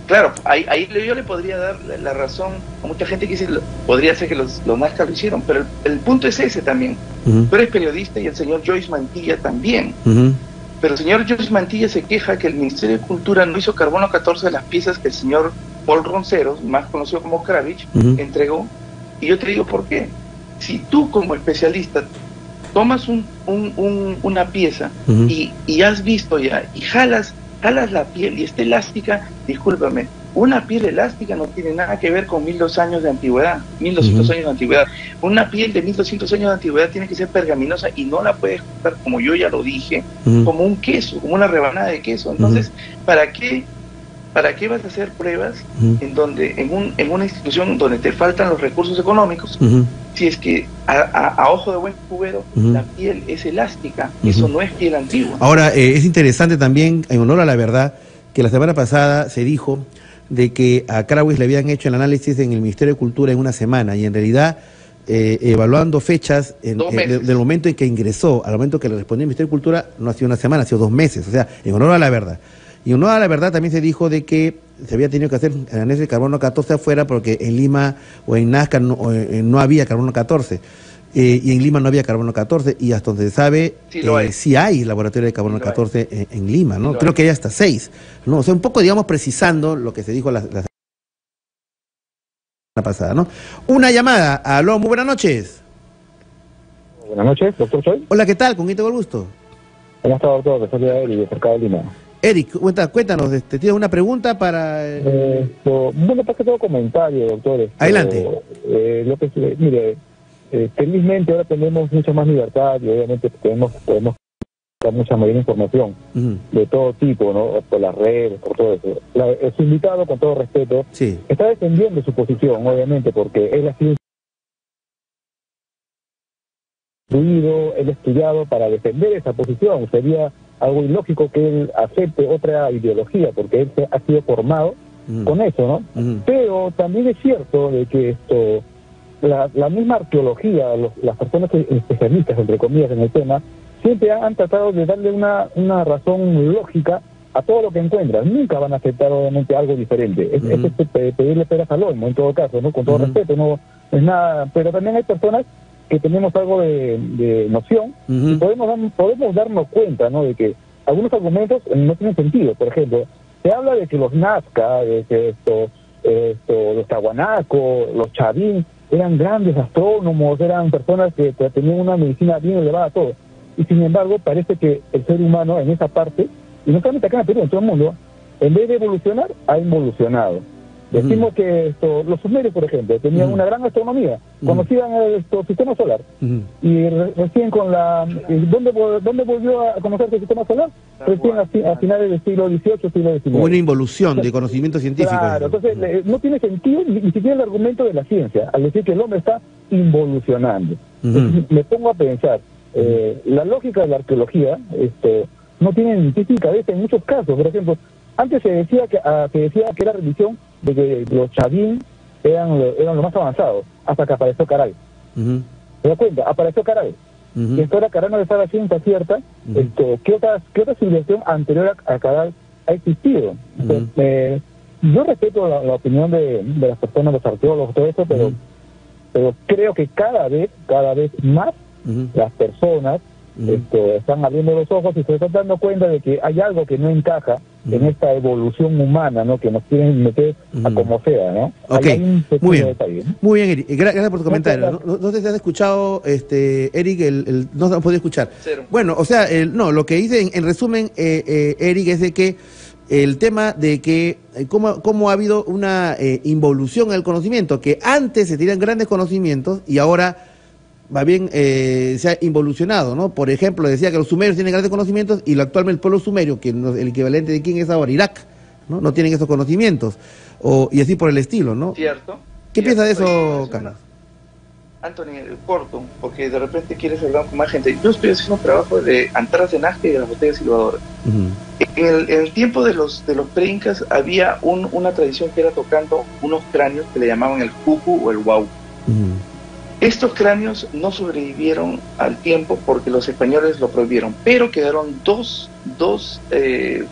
Claro, ahí yo le podría dar la razón a mucha gente que dice, podría ser que los nazcas lo hicieron, pero el punto es ese también. Tú eres periodista y el señor Joyce Mantilla también. Pero el señor Joyce Mantilla se queja que el Ministerio de Cultura no hizo carbono 14 de las piezas que el señor Paul Ronceros, más conocido como Kravich, entregó. Y yo te digo por qué. Si tú como especialista tomas una pieza y has visto ya, y jalas la piel y está elástica, discúlpame, una piel elástica no tiene nada que ver con 1200 años de antigüedad, 1200 años de antigüedad. Una piel de 1200 años de antigüedad tiene que ser pergaminosa y no la puedes cortar, como yo ya lo dije, como un queso, como una rebanada de queso. Entonces, ¿para qué vas a hacer pruebas en una institución donde te faltan los recursos económicos? Si es que a ojo de buen cubero la piel es elástica, eso no es piel antigua. Ahora, es interesante también, en honor a la verdad, que la semana pasada se dijo de que a Krawitz le habían hecho el análisis en el Ministerio de Cultura en una semana, y en realidad, evaluando fechas del momento en que ingresó al momento que le respondió el Ministerio de Cultura, no ha sido una semana, ha sido 2 meses, o sea, en honor a la verdad. Y en honor a la verdad también se dijo de que se había tenido que hacer el análisis de carbono 14 afuera porque en Lima o en Nazca no había carbono 14. Y en Lima no había carbono 14, y hasta donde se sabe, sí hay laboratorio de carbono 14 en Lima, ¿no? Creo que hay hasta 6, ¿no? O sea, un poco, digamos, precisando lo que se dijo la semana pasada, ¿no? Una llamada. Aló, muy buenas noches. Buenas noches, doctor Choi. Hola, ¿qué tal? ¿Con quién tengo el gusto? ¿Cómo está, doctor? Que soy Eric, de Cercado de Lima. Eric, cuéntanos, ¿tienes una pregunta para...? Bueno, para que todo comentario, doctor. Adelante. Mire, felizmente ahora tenemos mucha más libertad y obviamente podemos dar mucha mayor información de todo tipo, ¿no? Por las redes, por todo eso. Su invitado, con todo respeto, está defendiendo su posición, obviamente, porque él ha sido instruido, él ha estudiado para defender esa posición. Sería algo ilógico que él acepte otra ideología, porque él ha sido formado con eso, ¿no? Pero también es cierto de que la misma arqueología, las personas especialistas, entre comillas, en el tema, siempre han tratado de darle una razón lógica a todo lo que encuentran, nunca van a aceptar obviamente algo diferente. Es pedirle peras al olmo en todo caso, ¿no? Con todo respeto, no es nada, pero también hay personas que tenemos algo de noción y podemos darnos cuenta, ¿no? De que algunos argumentos no tienen sentido. Por ejemplo, se habla de que los Nazca, de que los Tahuanaco, los Chavín, eran grandes astrónomos, eran personas que tenían una medicina bien elevada, todo. Y sin embargo, parece que el ser humano en esa parte, y no solamente acá en Perú, en todo el mundo, en vez de evolucionar, ha involucionado. Decimos que los sumerios, por ejemplo, tenían una gran astronomía, conocían el sistema solar, y recién con ¿dónde volvió a conocerse el sistema solar? Recién a finales del siglo XVIII, siglo XIX. Una involución de conocimiento científico. Claro, entonces no tiene sentido ni siquiera el argumento de la ciencia, al decir que el hombre está involucionando. Entonces, me pongo a pensar, la lógica de la arqueología no tiene ni pies ni cabeza en muchos casos. Por ejemplo, antes se decía que era religión de que los Chavín eran lo más avanzados, hasta que apareció Caray. ¿Se da cuenta? Apareció Caray. Y esto ahora Caray no está la ciencia cierta. ¿Qué otra civilización anterior a Caray ha existido? Entonces, yo respeto la opinión de las personas, los arqueólogos, todo eso, pero creo que cada vez más las personas están abriendo los ojos y se están dando cuenta de que hay algo que no encaja en esta evolución humana, ¿no? Que nos quieren meter a como sea, ¿no? Okay. Muy bien. Detalle, ¿no? Muy bien, Eric. Gracias por tu comentario. No sé si has escuchado, Eric, no se ha podido escuchar. Cero. Bueno, o sea, lo que dice en resumen, Eric, es de que el tema de que cómo ha habido una involución en el conocimiento, que antes se tenían grandes conocimientos y ahora va bien, se ha involucionado, ¿no? Por ejemplo, decía que los sumerios tienen grandes conocimientos y actualmente el pueblo sumerio, que el equivalente de quién es ahora, Irak, no tienen esos conocimientos, y así por el estilo, ¿no? Cierto. ¿Qué piensas de eso, Carlos? Anthony, corto, porque de repente quieres hablar con más gente. Yo estoy haciendo un trabajo de antaras de Nazca y de las botellas silbadoras. En el tiempo de los pre-incas había una tradición que era tocando unos cráneos que le llamaban el cucu o el guau. Estos cráneos no sobrevivieron al tiempo porque los españoles lo prohibieron, pero quedaron dos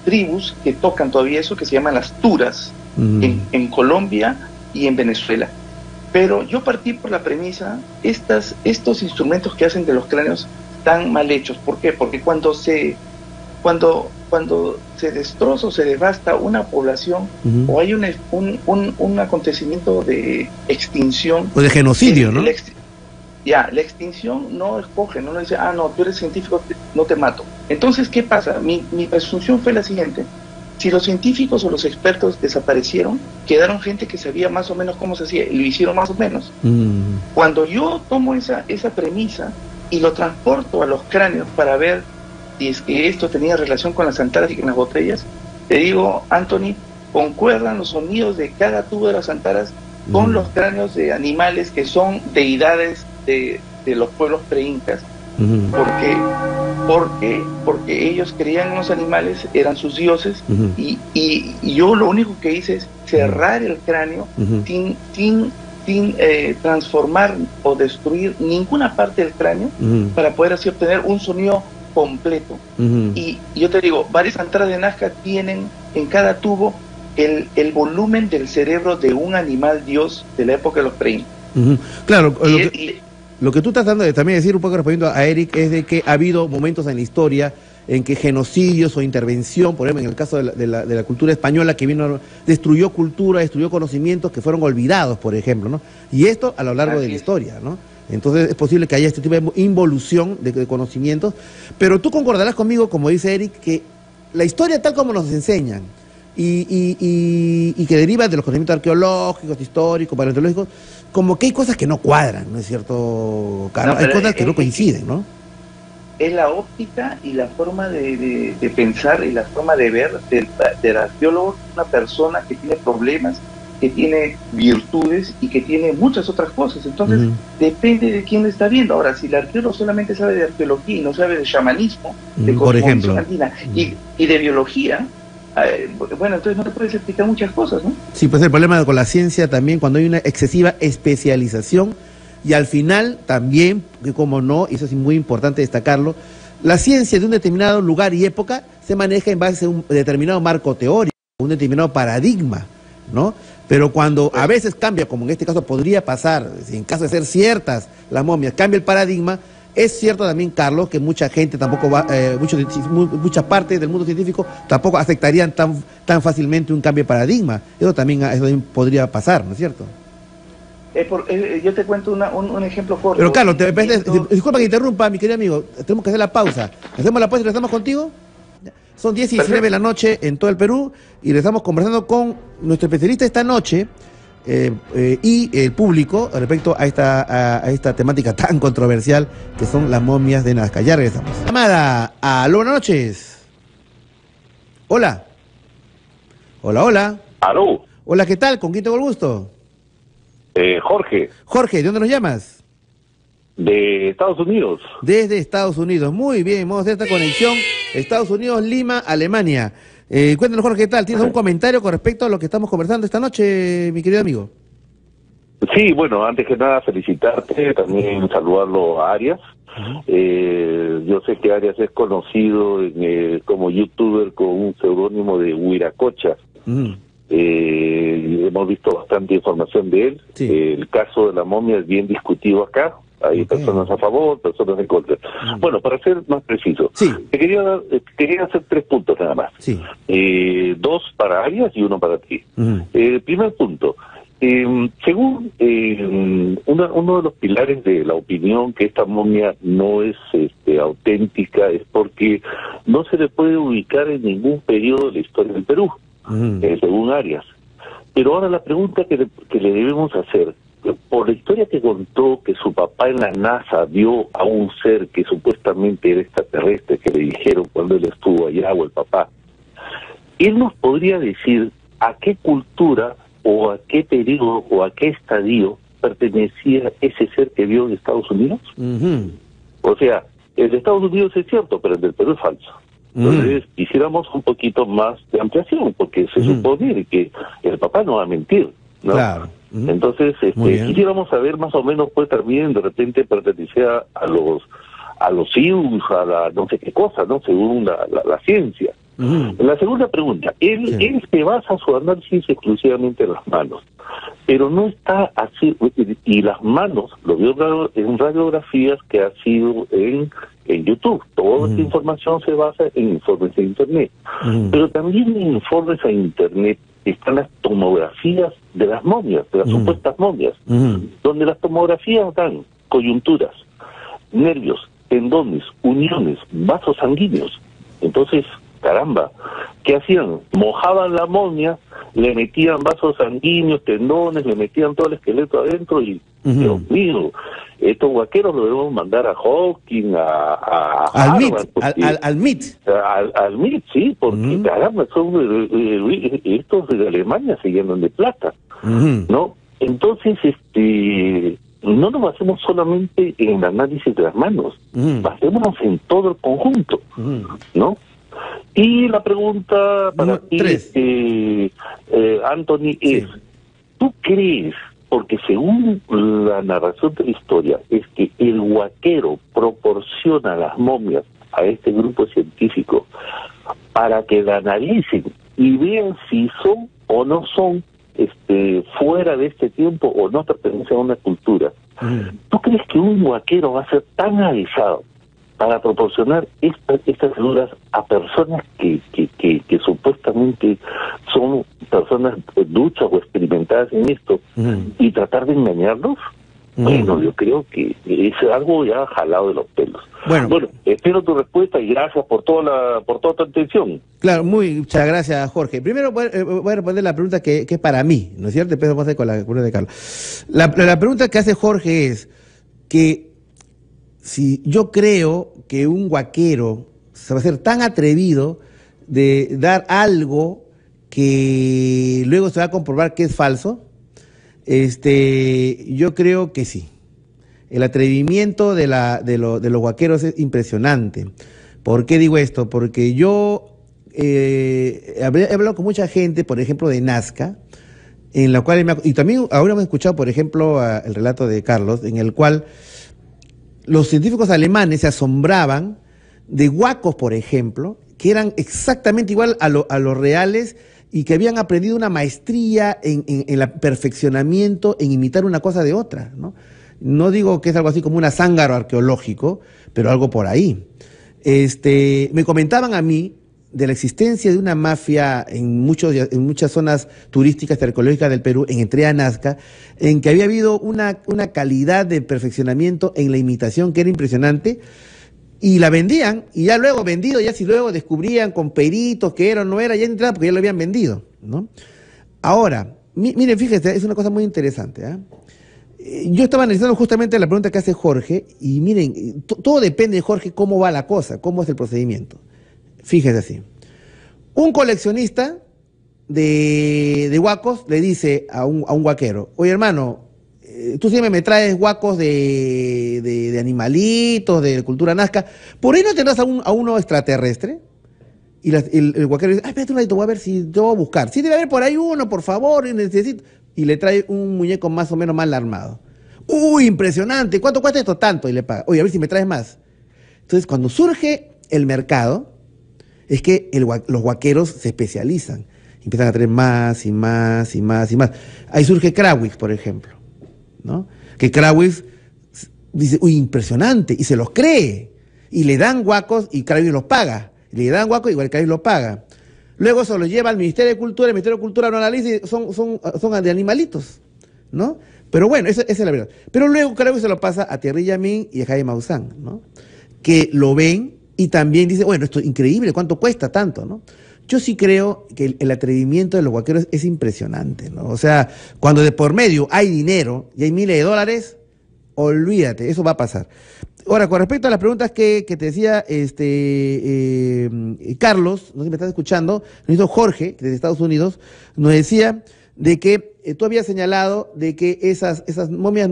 tribus que tocan todavía eso, que se llaman las turas, en Colombia y en Venezuela. Pero yo partí por la premisa, estos instrumentos que hacen de los cráneos están mal hechos. ¿Por qué? Porque cuando se destroza o se devasta una población, o hay un acontecimiento de extinción, o de genocidio, ¿no? La extinción no escoge, no dice, no, tú eres científico, no te mato. Entonces, ¿qué pasa? Mi presunción fue la siguiente: si los científicos o los expertos desaparecieron, quedaron gente que sabía más o menos cómo se hacía, y lo hicieron más o menos. Cuando yo tomo esa premisa y lo transporto a los cráneos para ver si es que esto tenía relación con las antaras y con las botellas, te digo, Anthony, concuerdan los sonidos de cada tubo de las antaras con los cráneos de animales que son deidades de los pueblos pre-incas. Porque ellos creían en los animales, eran sus dioses, y yo lo único que hice es cerrar el cráneo sin transformar o destruir ninguna parte del cráneo, para poder así obtener un sonido completo. Y yo te digo, varias antaras de Nazca tienen en cada tubo el volumen del cerebro de un animal dios de la época de los pre-incas. Claro, lo que tú estás tratando de también decir, un poco respondiendo a Eric, es de que ha habido momentos en la historia en que genocidios o intervención, por ejemplo en el caso de la cultura española, que destruyó cultura, destruyó conocimientos que fueron olvidados, por ejemplo, ¿no? Y esto a lo largo de la historia, ¿no? Entonces es posible que haya este tipo de involución de conocimientos, pero tú concordarás conmigo, como dice Eric, que la historia tal como nos enseñan y que deriva de los conocimientos arqueológicos, históricos, paleontológicos, como que hay cosas que no cuadran, ¿no es cierto, Carlos? Hay cosas que no coinciden, ¿no? Es la óptica y la forma de pensar y la forma de ver del arqueólogo, una persona que tiene problemas, que tiene virtudes y que tiene muchas otras cosas. Entonces, depende de quién lo está viendo. Ahora, si el arqueólogo solamente sabe de arqueología y no sabe de chamanismo, de cosmovisión andina y de biología, bueno, entonces no te puedes explicar muchas cosas, ¿no? Sí, pues el problema con la ciencia también, cuando hay una excesiva especialización, y al final también, que como no, y eso es muy importante destacarlo, La ciencia de un determinado lugar y época se maneja en base a un determinado marco teórico, un determinado paradigma, ¿no? Pero cuando a veces cambia, como en este caso podría pasar, en caso de ser ciertas las momias, cambia el paradigma, es cierto también, Carlos, que mucha gente tampoco va, muchas partes del mundo científico tampoco aceptarían tan fácilmente un cambio de paradigma. Eso también podría pasar, ¿no es cierto? Yo te cuento un ejemplo corto. Pero Carlos, disculpa que interrumpa, mi querido amigo, tenemos que hacer la pausa. ¿Hacemos la pausa y regresamos contigo? Son 10 y 19 de la noche en todo el Perú y le estamos conversando con nuestro especialista esta noche y el público respecto a esta temática tan controversial que son las momias de Nazca. Ya regresamos. Llamada. Aló, buenas noches. Hola. Hola, hola. Aló. Hola, ¿qué tal? ¿Con quién tengo el gusto? Jorge. Jorge, ¿de dónde nos llamas? De Estados Unidos. Desde Estados Unidos. Muy bien, vamos a hacer esta conexión. Estados Unidos, Lima, Alemania. Cuéntanos, Jorge, ¿qué tal? ¿Tienes algún comentario con respecto a lo que estamos conversando esta noche, mi querido amigo? Sí, bueno, antes que nada felicitarte, también saludarlo a Arias. Yo sé que Arias es conocido como youtuber con un seudónimo de Huiracocha. Hemos visto bastante información de él. Sí. El caso de la momia es bien discutido acá. Hay personas a favor, personas en contra. Bueno, para ser más preciso, sí. te quería hacer 3 puntos nada más. Sí. 2 para Arias y 1 para ti. Primer punto. Según uno de los pilares de la opinión que esta momia no es auténtica es porque no se le puede ubicar en ningún periodo de la historia del Perú, según Arias. Pero ahora la pregunta que le debemos hacer, por la historia que contó que su papá en la NASA vio a un ser que supuestamente era extraterrestre, que le dijeron cuando él estuvo allá, o el papá, él nos podría decir a qué cultura o a qué periodo o a qué estadio pertenecía ese ser que vio en Estados Unidos. O sea, el de Estados Unidos es cierto, pero el del Perú es falso. Entonces, quisiéramos un poquito más de ampliación, porque se supone que el papá no va a mentir, ¿no? Claro. Entonces, quisiéramos saber más o menos, pues también de repente pertenecía a los Sius, a la no sé qué cosa, ¿no? Según la ciencia. La segunda pregunta, él se basa su análisis exclusivamente en las manos, pero no está así, y las manos lo vio en radiografías que ha sido en YouTube. Toda esta información se basa en informes de Internet, pero también en informes de Internet están las tomografías de las momias, de las supuestas momias, donde las tomografías dan coyunturas, nervios, tendones, uniones, vasos sanguíneos. Entonces, caramba, ¿qué hacían? Mojaban la momia, le metían vasos sanguíneos, tendones, le metían todo el esqueleto adentro y, Dios mío, estos guaqueros lo debemos mandar a Hawking, al MIT. Al MIT, sí, porque caramba, estos de Alemania se llenan de plata, ¿no? Entonces, no nos basemos solamente en el análisis de las manos, basémonos en todo el conjunto, ¿no? Y la pregunta para ti, Anthony, es, ¿tú crees, porque según la narración de la historia, es que el huaquero proporciona las momias a este grupo científico para que la analicen y vean si son o no son fuera de este tiempo o no pertenecen a una cultura? ¿Tú crees que un huaquero va a ser tan avisado para proporcionar estas células a personas que supuestamente son personas duchas o experimentadas en esto y tratar de engañarlos? Bueno, yo creo que es algo ya jalado de los pelos. Bueno, espero tu respuesta y gracias por toda tu atención. Claro, muchas gracias, Jorge. Primero voy a responder la pregunta que es para mí, ¿no es cierto? Después vamos a hacer con la pregunta de Carlos. La pregunta que hace Jorge es que si yo creo que un huaquero se va a ser tan atrevido de dar algo que luego se va a comprobar que es falso, yo creo que sí. El atrevimiento de los huaqueros es impresionante. ¿Por qué digo esto? Porque yo he hablado con mucha gente, por ejemplo, de Nazca, en la cual y también ahora hemos escuchado, por ejemplo, el relato de Carlos, en el cual los científicos alemanes se asombraban de huacos, por ejemplo, que eran exactamente igual a los reales y que habían aprendido una maestría en el perfeccionamiento, en imitar una cosa de otra, ¿no? No digo que es algo así como un zángaro arqueológico, pero algo por ahí. Me comentaban a mí de la existencia de una mafia en muchas zonas turísticas y arqueológicas del Perú, en Entrega Nazca, en que había habido una calidad de perfeccionamiento en la imitación que era impresionante, y la vendían, y ya luego vendido, ya si luego descubrían con peritos que era o no era, ya entraba porque ya lo habían vendido, ¿no? Ahora, miren, fíjense, es una cosa muy interesante, ¿eh? Yo estaba analizando justamente la pregunta que hace Jorge, y miren, todo depende de Jorge cómo va la cosa, cómo es el procedimiento. Fíjese así. Un coleccionista de huacos le dice a un huaquero: oye, hermano, tú siempre me traes huacos de animalitos, de cultura nazca, ¿por ahí no tendrás a uno extraterrestre? Y el huaquero dice: espérate un ratito, voy a ver si yo voy a buscar. Sí, debe haber por ahí uno, por favor, y necesito. Y le trae un muñeco más o menos mal armado. ¡Uy, impresionante! ¿Cuánto cuesta esto? Tanto. Y le paga. Oye, a ver si me traes más. Entonces, cuando surge el mercado, es que los huaqueros se especializan. Empiezan a traer más y más y más y más. Ahí surge Krawix, por ejemplo, ¿no? Que Krawix dice: uy, impresionante. Y se los cree. Y le dan huacos y Krawix los paga. Y le dan huacos y igual Krawix los paga. Luego se los lleva al Ministerio de Cultura, el Ministerio de Cultura lo analiza y son de animalitos, ¿no? Pero bueno, esa es la verdad. Pero luego creo que se lo pasa a Thierry Yamin y a Jaime Maussan, ¿no? Que lo ven y también dicen: bueno, esto es increíble, ¿cuánto cuesta tanto, no? Yo sí creo que el atrevimiento de los huaqueros es impresionante, ¿no? O sea, cuando de por medio hay dinero y hay miles de dólares, olvídate, eso va a pasar. Ahora, con respecto a las preguntas que te decía Carlos, no sé si me estás escuchando, nos hizo Jorge, desde Estados Unidos, nos decía de que tú habías señalado de que esas momias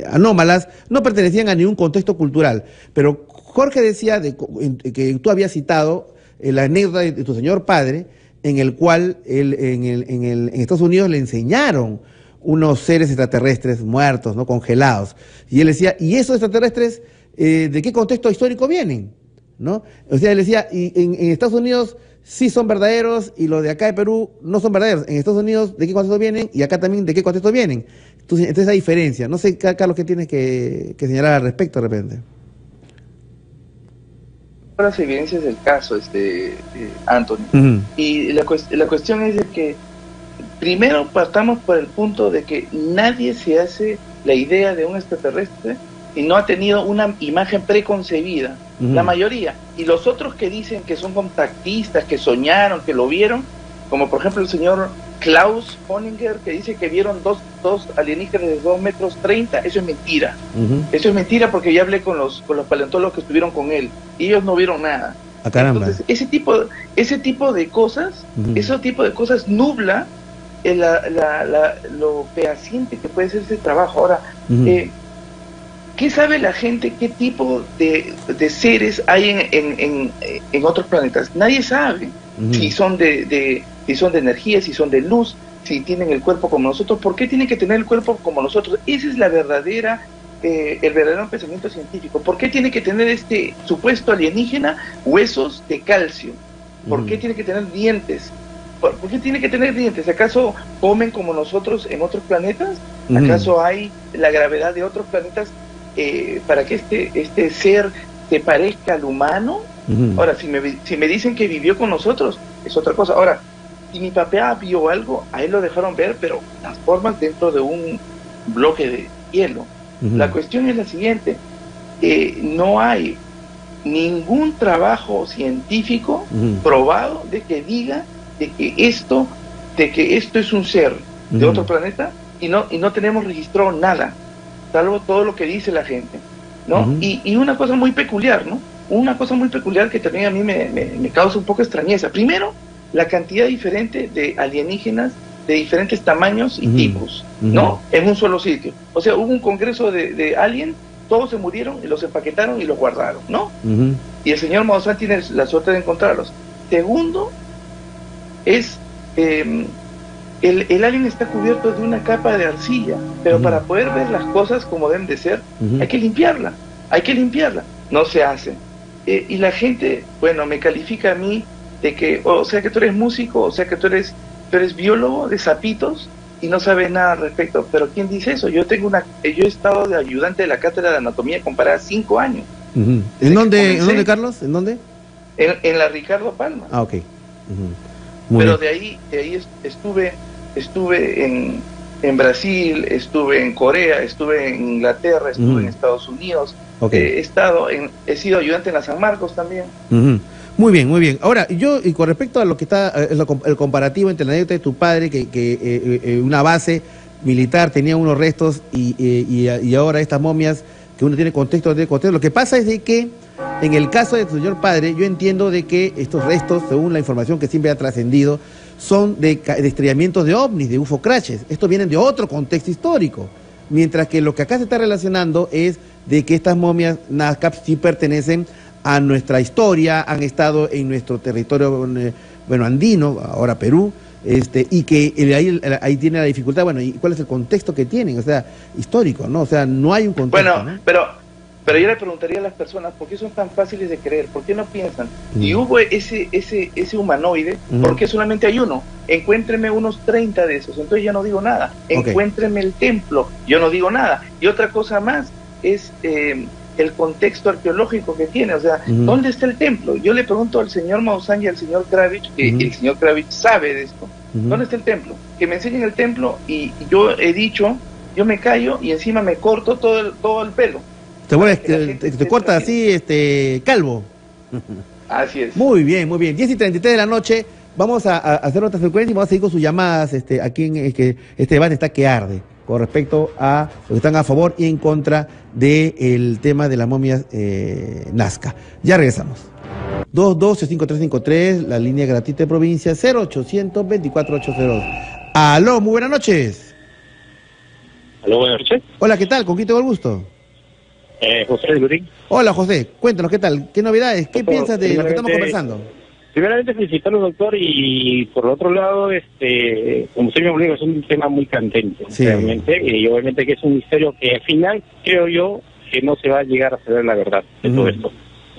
anómalas no pertenecían a ningún contexto cultural. Pero Jorge decía que tú habías citado la anécdota de tu señor padre, en el cual en Estados Unidos le enseñaron unos seres extraterrestres muertos, ¿no? Congelados. Y él decía: ¿y esos extraterrestres de qué contexto histórico vienen? ¿No? O sea, él decía: y en Estados Unidos sí son verdaderos y los de acá de Perú no son verdaderos. En Estados Unidos, ¿de qué contexto vienen? Y acá también, ¿de qué contexto vienen? Entonces hay diferencia. No sé, Carlos, ¿qué tienes que señalar al respecto de repente? Las evidencias del caso, Anthony. Y la cuestión es de que primero partamos por el punto de que nadie se hace la idea de un extraterrestre y no ha tenido una imagen preconcebida, la mayoría. Y los otros que dicen que son contactistas, que soñaron, que lo vieron, como por ejemplo el señor Klaus Honinger, que dice que vieron dos alienígenas de 2,30 metros, eso es mentira. Eso es mentira, porque ya hablé con los paleontólogos que estuvieron con él y ellos no vieron nada. Ah, caramba. Entonces, ese tipo de cosas nubla lo fehaciente que puede ser ese trabajo. Ahora, ¿qué sabe la gente? ¿Qué tipo de seres hay en otros planetas? Nadie sabe si son de energía, si son de luz, si tienen el cuerpo como nosotros. ¿Por qué tienen que tener el cuerpo como nosotros? Ese es el verdadero pensamiento científico. ¿Por qué tiene que tener este supuesto alienígena huesos de calcio? ¿Por qué tiene que tener dientes? ¿Por qué tiene que tener dientes? ¿Acaso comen como nosotros en otros planetas? ¿Acaso hay la gravedad de otros planetas para que este ser se parezca al humano? Ahora, si me dicen que vivió con nosotros, es otra cosa. Ahora, si mi papá vio algo, a él lo dejaron ver, pero las formas dentro de un bloque de hielo. La cuestión es la siguiente: no hay ningún trabajo científico probado de que diga de que esto es un ser de otro planeta, y no tenemos registrado nada, salvo todo lo que dice la gente, ¿no? Y una cosa muy peculiar, ¿no? Una cosa muy peculiar que también a mí me causa un poco extrañeza. Primero, la cantidad diferente de alienígenas de diferentes tamaños y tipos, ¿no? En un solo sitio. O sea, hubo un congreso de alien, todos se murieron y los empaquetaron y los guardaron, ¿no? Y el señor Maussan tiene la suerte de encontrarlos. Segundo, es el alien está cubierto de una capa de arcilla, pero para poder ver las cosas como deben de ser, hay que limpiarla. no se hace. Y la gente, bueno, me califica a mí de que, o sea que tú eres músico, o sea que tú eres biólogo de sapitos y no sabes nada al respecto. Pero ¿quién dice eso? Yo he estado de ayudante de la cátedra de anatomía comparada 5 años. ¿En dónde, Carlos? ¿En dónde? En la Ricardo Palma. Ah, ok. Pero de ahí estuve en Brasil, estuve en Corea, estuve en Inglaterra, estuve en Estados Unidos. Okay. He sido ayudante en la San Marcos también. Muy bien, muy bien. Ahora, y con respecto a lo que está, el comparativo entre la anécdota de tu padre, que una base militar tenía unos restos y ahora estas momias, que uno tiene contexto, lo que pasa es de que en el caso de tu señor padre, yo entiendo de que estos restos, según la información que siempre ha trascendido, son de estrellamientos de ovnis, de UFO crashes. Estos vienen de otro contexto histórico. Mientras que lo que acá se está relacionando es de que estas momias Nazca sí pertenecen a nuestra historia, han estado en nuestro territorio, andino, ahora Perú, y que ahí tiene la dificultad, bueno, ¿y cuál es el contexto que tienen? O sea, histórico, ¿no? O sea, no hay un contexto, bueno, ¿no? Pero yo le preguntaría a las personas, ¿por qué son tan fáciles de creer? ¿Por qué no piensan? Y hubo ese humanoide, ¿por qué solamente hay uno? Encuéntreme unos 30 de esos, entonces ya no digo nada. Encuéntreme el templo, yo no digo nada. Y otra cosa más es el contexto arqueológico que tiene, o sea, ¿dónde está el templo? Yo le pregunto al señor Maussan y al señor Kravich, que el señor Kravich sabe de esto, ¿dónde está el templo? Que me enseñen el templo, y yo he dicho, yo me callo y encima me corto todo el pelo. Te cortas así, calvo. Así es. Muy bien, muy bien. 10:33 de la noche, vamos a hacer otra frecuencia y vamos a seguir con sus llamadas, aquí en que este debate está que arde, con respecto a los que están a favor y en contra del tema de las momias Nazca. Ya regresamos. 212-5353, la línea gratuita de provincia, 0800-2482. Aló, muy buenas noches. Aló, buenas noches. Hola, ¿qué tal? ¿Con quién tengo el gusto? José de Lurín. Hola, José, cuéntanos, ¿qué tal? ¿Qué novedades? ¿Qué piensas de lo que estamos conversando? Primeramente felicitarlo, doctor, y por otro lado, como usted me dijo, es un tema muy candente, sí, realmente, y obviamente que es un misterio que al final, creo yo, que no se va a llegar a saber la verdad de todo esto.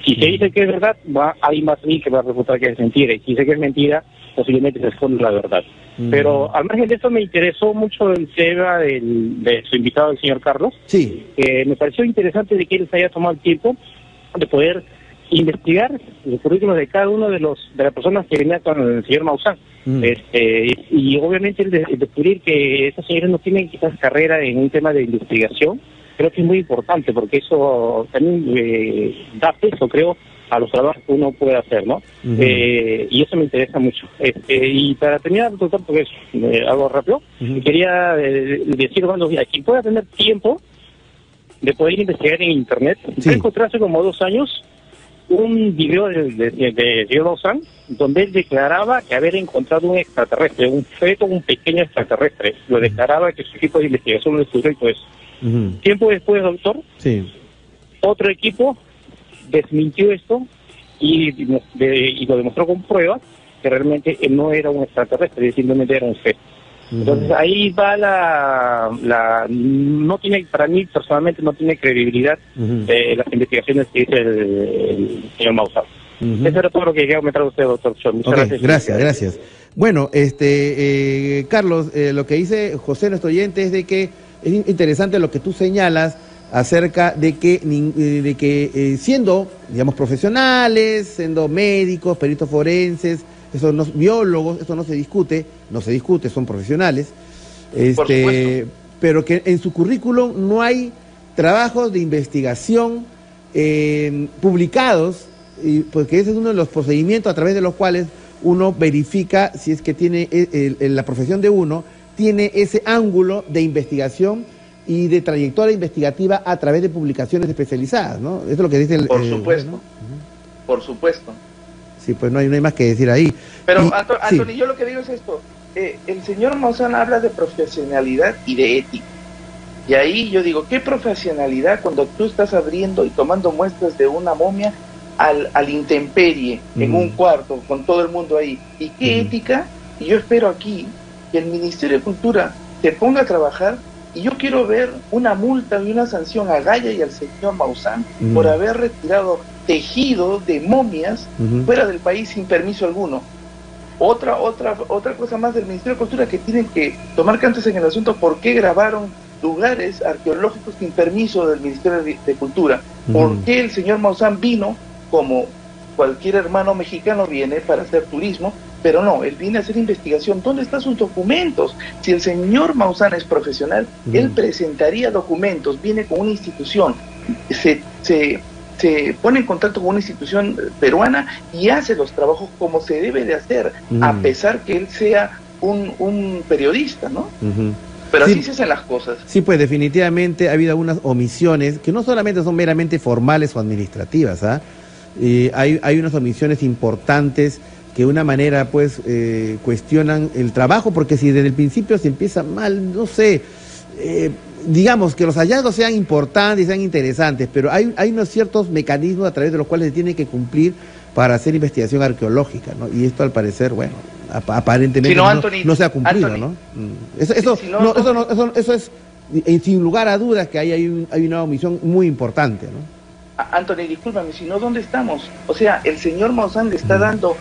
Si se dice que es verdad, hay más de mí que va a refutar que es mentira, y si dice que es mentira, posiblemente se esconde la verdad. Pero al margen de eso me interesó mucho el tema de su invitado, el señor Carlos. Sí. Me pareció interesante de que él se haya tomado el tiempo de poder investigar el currículum de cada uno de las personas que venía con el señor Maussan. Y obviamente el descubrir que estos señores no tienen quizás carrera en un tema de investigación, creo que es muy importante, porque eso también da peso, creo, a los trabajos que uno puede hacer, ¿no? Y eso me interesa mucho. Y para terminar, doctor, porque es algo rápido, quería decir, bueno, quien pueda tener tiempo de poder investigar en Internet, va a encontrar hace como 2 años un video de Diego Maussan, donde él declaraba que haber encontrado un extraterrestre, un feto, un pequeño extraterrestre. Lo declaraba que su equipo de investigación lo descubrió y todo eso. Tiempo después, doctor, otro equipo desmintió esto y lo demostró con pruebas que realmente no era un extraterrestre, simplemente era un feto. Entonces ahí va no tiene, para mí personalmente no tiene credibilidad las investigaciones que dice el señor Maussan. Eso era todo lo que quería comentar usted, doctor. Muchas gracias. Gracias. Bueno, Carlos, lo que dice José, nuestro oyente, es de que es interesante lo que tú señalas acerca de que siendo, digamos, profesionales, siendo médicos, peritos forenses, biólogos, eso no se discute, son profesionales, pero que en su currículum no hay trabajos de investigación publicados, porque ese es uno de los procedimientos a través de los cuales uno verifica si es que tiene la profesión de uno, tiene ese ángulo de investigación y de trayectoria investigativa a través de publicaciones especializadas, ¿no? Eso es lo que dice el... Por supuesto, ¿no? Por supuesto. Sí, pues no hay más que decir ahí. Pero, Anthony, yo lo que digo es esto. El señor Maussan habla de profesionalidad y de ética. Y ahí yo digo, ¿qué profesionalidad cuando tú estás abriendo y tomando muestras de una momia al intemperie, en un cuarto, con todo el mundo ahí? ¿Y qué ética? Y yo espero aquí que el Ministerio de Cultura se ponga a trabajar Y yo quiero ver una multa y una sanción a Gaya y al señor Maussan por haber retirado tejido de momias fuera del país sin permiso alguno. Otra cosa más del Ministerio de Cultura, que tienen que tomar cartas en el asunto: ¿por qué grabaron lugares arqueológicos sin permiso del Ministerio de Cultura? ¿Por qué el señor Maussan vino, como cualquier hermano mexicano viene, para hacer turismo? Pero no, él viene a hacer investigación. ¿Dónde están sus documentos? Si el señor Maussan es profesional, él presentaría documentos, viene con una institución, se pone en contacto con una institución peruana y hace los trabajos como se debe de hacer, a pesar que él sea un periodista, ¿no? Pero sí, así se hacen las cosas. Sí, pues definitivamente ha habido algunas omisiones que no solamente son meramente formales o administrativas, ¿ah? Hay unas omisiones importantes que de una manera pues cuestionan el trabajo, porque si desde el principio se empieza mal, no sé, digamos que los hallazgos sean importantes, sean interesantes, pero hay unos ciertos mecanismos a través de los cuales se tiene que cumplir para hacer investigación arqueológica, ¿no? Y esto al parecer, bueno, aparentemente si no, Anthony, no se ha cumplido, Anthony, ¿no? Eso es, sin lugar a dudas, que hay una omisión muy importante, ¿no? Anthony, discúlpame, si no, ¿dónde estamos? O sea, el señor Maussan le está dando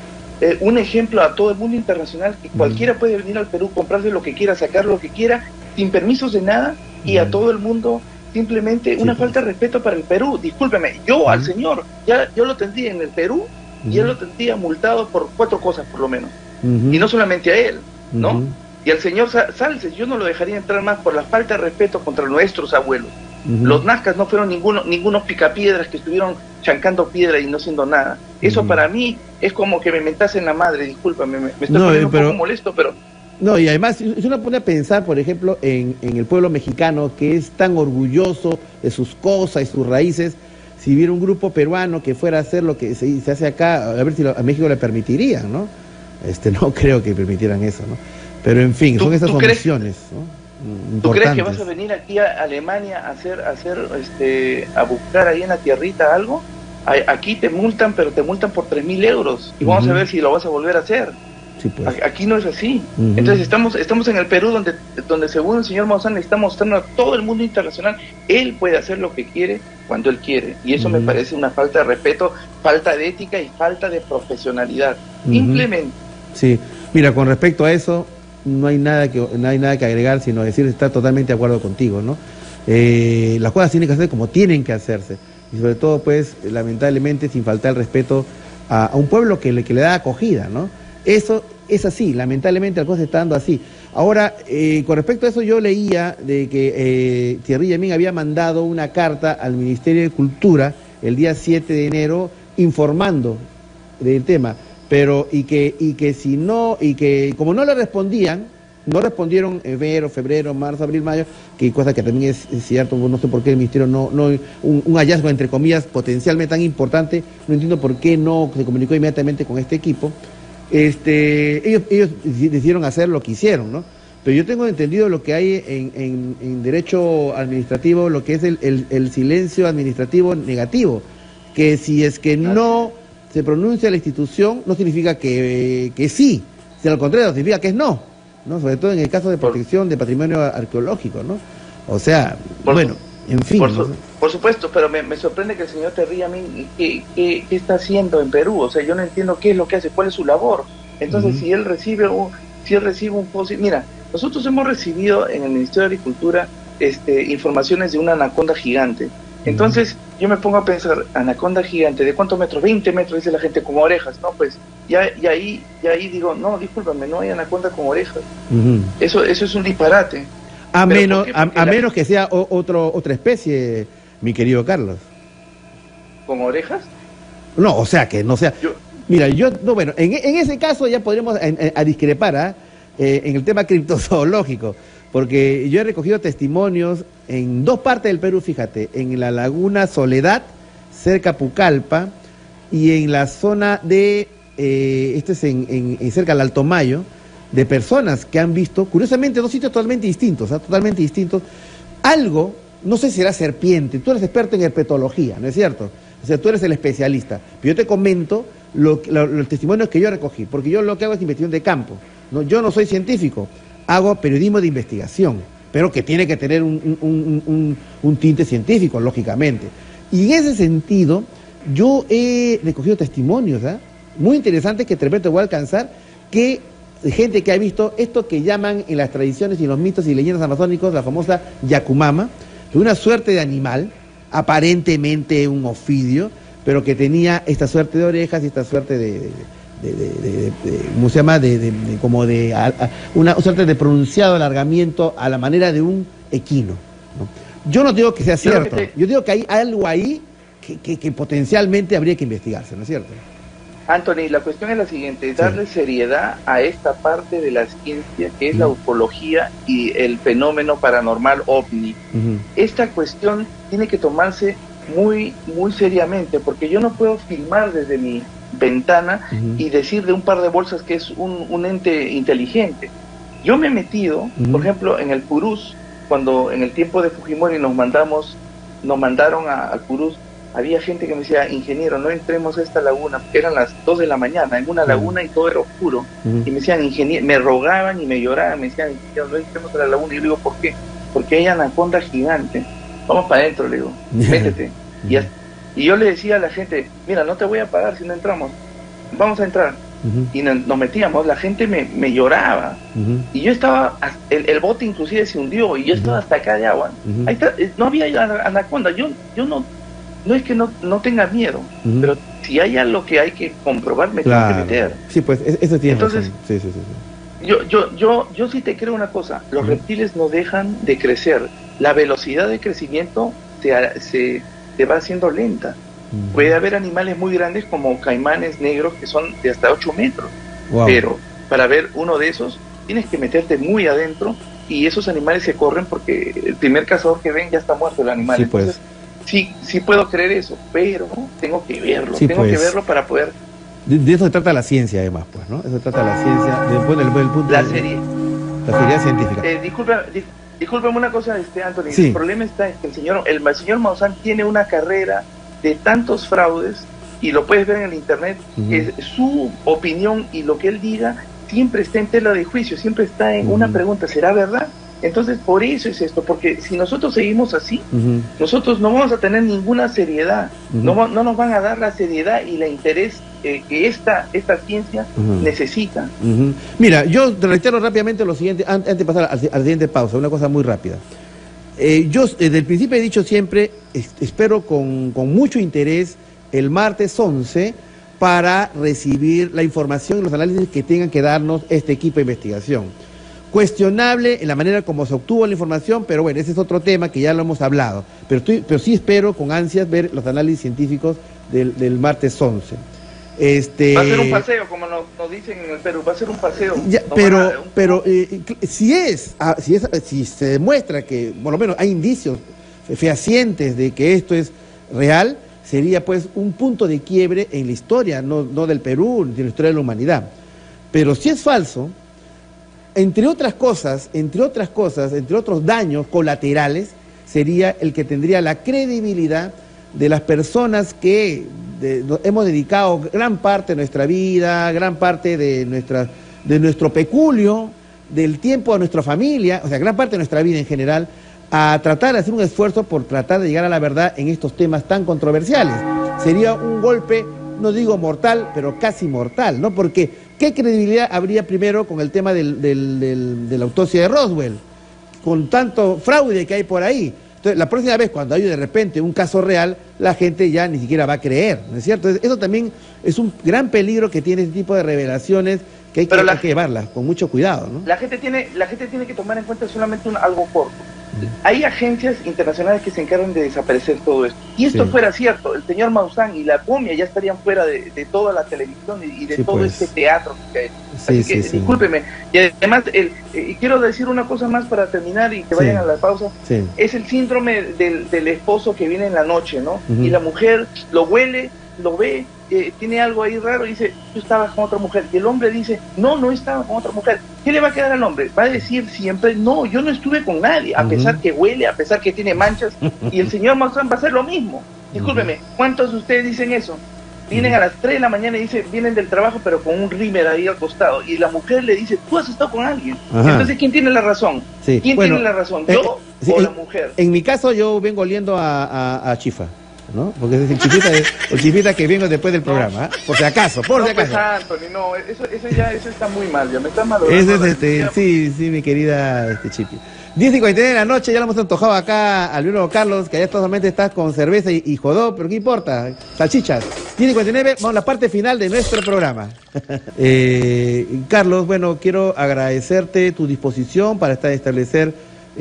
un ejemplo a todo el mundo internacional, que cualquiera puede venir al Perú, comprarse lo que quiera, sacar lo que quiera, sin permisos de nada, y a todo el mundo simplemente una falta de respeto para el Perú. Discúlpeme, yo al señor, yo lo tendría en el Perú, y él lo tendría multado por 4 cosas por lo menos, y no solamente a él, ¿no? Y al señor Salces yo no lo dejaría entrar más por la falta de respeto contra nuestros abuelos. Los nazcas no fueron ningunos picapiedras que estuvieron chancando piedra y no haciendo nada. Eso para mí es como que me mentasen la madre, discúlpame, me estoy poniendo un poco molesto, pero... No, y además, si uno pone a pensar, por ejemplo, en el pueblo mexicano, que es tan orgulloso de sus cosas y sus raíces, si hubiera un grupo peruano que fuera a hacer lo que se hace acá, a ver si a México le permitirían, ¿no? No creo que permitieran eso, ¿no? Pero en fin, son esas omisiones, ¿no? ¿Tú crees que vas a venir aquí a Alemania a buscar ahí en la tierrita algo? Aquí te multan, pero te multan por 3.000 euros, y vamos a ver si lo vas a volver a hacer. Sí, pues. Aquí no es así. Entonces estamos en el Perú donde según el señor Maussan le está mostrando a todo el mundo internacional, él puede hacer lo que quiere cuando él quiere, y eso me parece una falta de respeto, falta de ética y falta de profesionalidad. Simplemente. Sí, mira, con respecto a eso no hay nada que agregar, sino decir estar totalmente de acuerdo contigo, ¿no? Las cosas tienen que hacer como tienen que hacerse, y sobre todo, pues, lamentablemente, sin faltar el respeto a un pueblo que le da acogida, ¿no? Eso es así, lamentablemente la cosa se está dando así. Ahora, con respecto a eso, yo leía de que Thierry Yamín había mandado una carta al Ministerio de Cultura el día 7 de enero informando del tema, pero y que como no le respondían, no respondieron enero, febrero, marzo, abril, mayo, que cosa que también es cierto, no sé por qué el ministerio un hallazgo entre comillas potencialmente tan importante, no entiendo por qué no se comunicó inmediatamente con este equipo. Ellos decidieron hacer lo que hicieron, ¿no? Pero yo tengo entendido lo que hay en derecho administrativo, lo que es el silencio administrativo negativo, que si es que no se pronuncia la institución, no significa que sí, sino al contrario, significa que es no, sobre todo en el caso de protección de patrimonio arqueológico, ¿no? O sea, en fin. Por supuesto, pero me sorprende que el señor Thierry Yamín, ¿qué está haciendo en Perú? O sea, yo no entiendo qué es lo que hace, cuál es su labor. Entonces, si él recibe un mira, nosotros hemos recibido en el Ministerio de Agricultura informaciones de una anaconda gigante. Entonces, yo me pongo a pensar, anaconda gigante, ¿de cuántos metros? 20 metros, dice la gente, con orejas, ¿no? Pues, y ahí digo, no, discúlpame, no hay anaconda con orejas. Eso es un disparate. A menos que sea otra especie, mi querido Carlos. ¿Con orejas? No, o sea, que no sea... Mira, en ese caso ya podríamos a discrepar en el tema criptozoológico, porque yo he recogido testimonios en 2 partes del Perú, fíjate, en la Laguna Soledad, cerca a Pucallpa, y en la zona de, cerca al Alto Mayo, de personas que han visto, curiosamente, 2 sitios totalmente distintos, algo, no sé si será serpiente, tú eres experto en herpetología, ¿no es cierto? O sea, tú eres el especialista, pero yo te comento los testimonios que yo recogí, porque yo lo que hago es investigación de campo, ¿no? Yo no soy científico, hago periodismo de investigación, pero que tiene que tener un tinte científico, lógicamente. Y en ese sentido, yo he recogido testimonios, muy interesantes que de repente voy a alcanzar, que gente que ha visto esto que llaman en las tradiciones y los mitos y leyendas amazónicos la famosa Yacumama, que una suerte de animal, aparentemente un ofidio, pero que tenía esta suerte de orejas y esta suerte ¿cómo se llama? Una suerte de pronunciado alargamiento a la manera de un equino, ¿no? Yo no digo que sea cierto, yo digo que hay algo ahí que potencialmente habría que investigarse, ¿no es cierto? Anthony, la cuestión es la siguiente, darle seriedad a esta parte de la ciencia que es la ufología y el fenómeno paranormal ovni. Esta cuestión tiene que tomarse muy, muy seriamente, porque yo no puedo filmar desde mi ventana y decir de un par de bolsas que es un ente inteligente. Yo me he metido, por ejemplo, en el Purús, cuando en el tiempo de Fujimori nos mandaron al Purús, había gente que me decía, ingeniero, no entremos a esta laguna, eran las 2 de la mañana, en una laguna y todo era oscuro, y me decían, ingeniero, me rogaban y me lloraban, me decían, ingeniero, no entremos a la laguna, y yo le digo, ¿por qué? Porque hay anaconda gigante, vamos para adentro, le digo, métete. Y yo le decía a la gente, mira, no te voy a pagar si no entramos, vamos a entrar. Y nos metíamos, la gente me lloraba, y yo estaba, el bote inclusive se hundió, y yo estaba hasta acá de agua, ahí está, no había anaconda, yo no es que no tenga miedo, pero si hay algo que hay que comprobar, me tengo que meter. Sí, pues, eso tiene Entonces, razón. Sí. Yo sí te creo una cosa, los reptiles no dejan de crecer, la velocidad de crecimiento se va haciendo lenta. Puede haber animales muy grandes como caimanes negros que son de hasta 8 metros, pero para ver uno de esos tienes que meterte muy adentro, y esos animales se corren porque el primer cazador que ven ya está muerto el animal. Sí, pues. Entonces, sí puedo creer eso, pero tengo que verlo, que verlo para poder... De eso se trata la ciencia, además, pues, ¿no? Eso se trata la ciencia, después del punto la de seriedad la científica. Discúlpame una cosa, Anthony, el problema está en que el señor Maussan tiene una carrera de tantos fraudes, y lo puedes ver en el internet, que su opinión y lo que él diga siempre está en tela de juicio, siempre está en una pregunta, ¿será verdad? Entonces, por eso es esto, porque si nosotros seguimos así, nosotros no vamos a tener ninguna seriedad, no nos van a dar la seriedad y el interés que esta ciencia necesita. Mira, yo te reitero rápidamente lo siguiente, antes de pasar a la siguiente pausa, una cosa muy rápida. Yo desde el principio he dicho siempre, espero con mucho interés el martes 11 para recibir la información y los análisis que tengan que darnos este equipo de investigación. Cuestionable en la manera como se obtuvo la información, pero bueno, ese es otro tema que ya lo hemos hablado. Pero sí espero con ansias ver los análisis científicos del martes 11. Va a ser un paseo, como nos dicen en el Perú, va a ser un paseo. Ya, pero si se demuestra que, por lo menos hay indicios fehacientes de que esto es real, sería pues un punto de quiebre en la historia, no del Perú, ni de la historia de la humanidad. Pero si es falso, entre otros daños colaterales, sería el que tendría la credibilidad de las personas que hemos dedicado gran parte de nuestra vida, gran parte de nuestro peculio, del tiempo a nuestra familia, o sea, gran parte de nuestra vida en general, a tratar de hacer un esfuerzo por tratar de llegar a la verdad en estos temas tan controversiales. Sería un golpe, no digo mortal, pero casi mortal, ¿no? Porque ¿qué credibilidad habría primero con el tema de la autopsia de Roswell? Con tanto fraude que hay por ahí. Entonces, la próxima vez cuando hay de repente un caso real, la gente ya ni siquiera va a creer, ¿no es cierto? Eso también es un gran peligro que tiene este tipo de revelaciones, que hay que llevarlas con mucho cuidado, ¿no? La gente tiene que tomar en cuenta solamente algo corto. Hay agencias internacionales que se encargan de desaparecer todo esto. Y esto fuera cierto, el señor Maussan y la momia ya estarían fuera de toda la televisión y de todo este teatro que hay. Así que discúlpeme. Y además, quiero decir una cosa más para terminar y que vayan a la pausa. Es el síndrome del esposo que viene en la noche, ¿no? Y la mujer lo huele, lo ve, tiene algo ahí raro y dice, tú estabas con otra mujer. Y el hombre dice, no estaba con otra mujer. ¿Qué le va a quedar al hombre? Va a decir siempre, no, yo no estuve con nadie, a pesar que huele, a pesar que tiene manchas. Y el señor Maussan va a hacer lo mismo. Discúlpeme, ¿cuántos de ustedes dicen eso? Vienen a las 3 de la mañana y dicen, vienen del trabajo pero con un rímel ahí al costado. Y la mujer le dice, tú has estado con alguien. Ajá. Entonces, ¿quién tiene la razón? Sí. ¿Quién tiene la razón? ¿Yo o la mujer? En mi caso yo vengo oliendo a chifa, ¿no? Porque es el chifita que vengo después del programa, por si acaso, Pues, Anthony, no, eso está muy mal, ya me está mal. Sí, mi querida Chipi. 10:59 de la noche, ya lo hemos antojado acá al biólogo Carlos, que allá solamente estás con cerveza y jodó, pero ¿qué importa? Salchichas. 10:59, vamos a la parte final de nuestro programa. Carlos, bueno, quiero agradecerte tu disposición para establecer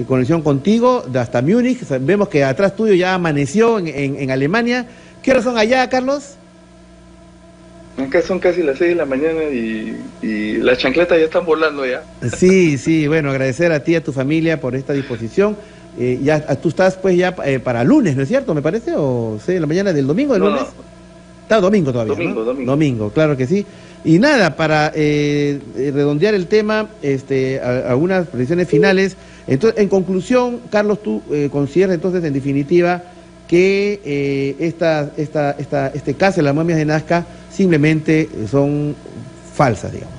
conexión contigo hasta Múnich. Vemos que atrás tuyo ya amaneció en Alemania. ¿Qué horas son allá, Carlos? Acá son casi las 6 de la mañana y las chancletas ya están volando ya. Sí, bueno, agradecer a ti y a tu familia por esta disposición. Ya tú estás pues ya para lunes, ¿no es cierto? Me parece, o 6 de la mañana del domingo, del lunes. Está domingo todavía, Domingo, claro que sí. Y nada, para redondear el tema, algunas precisiones finales. Entonces, en conclusión, Carlos, tú consideras entonces, en definitiva, que este caso de las momias de Nazca simplemente son falsas, digamos.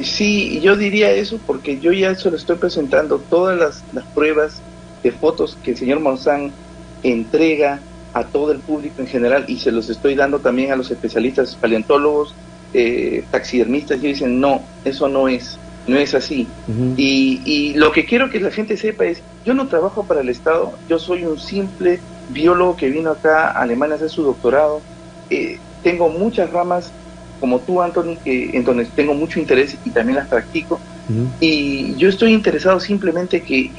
Sí, yo diría eso porque yo ya se lo estoy presentando todas las pruebas de fotos que el señor Maussan entrega a todo el público en general, y se los estoy dando también a los especialistas paleontólogos, taxidermistas, y dicen, no, eso no es así. Y lo que quiero que la gente sepa es, yo no trabajo para el Estado, yo soy un simple biólogo que vino acá a Alemania a hacer su doctorado. Tengo muchas ramas, como tú, Anthony, en donde tengo mucho interés y también las practico. Y yo estoy interesado simplemente que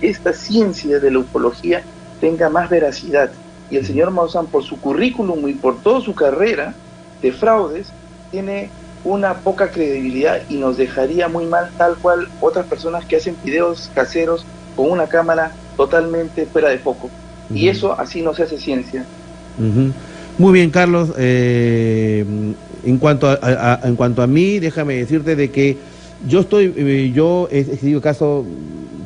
esta ciencia de la ufología tenga más veracidad. Y el señor Maussan, por su currículum y por toda su carrera de fraudes, tiene una poca credibilidad y nos dejaría muy mal, tal cual otras personas que hacen videos caseros con una cámara totalmente fuera de foco. Y eso así no se hace ciencia. Muy bien, Carlos. En cuanto a mí, déjame decirte de que yo he seguido caso,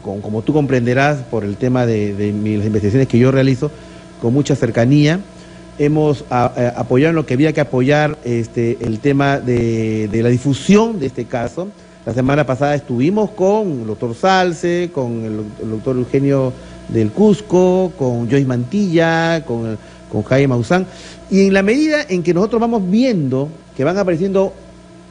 como tú comprenderás, por el tema de las investigaciones que yo realizo, con mucha cercanía. Hemos apoyado en lo que había que apoyar el tema de la difusión de este caso. La semana pasada estuvimos con el doctor Salce, con el doctor Eugenio del Cusco, con Joyce Mantilla, con Jaime Maussan, y en la medida en que nosotros vamos viendo que van apareciendo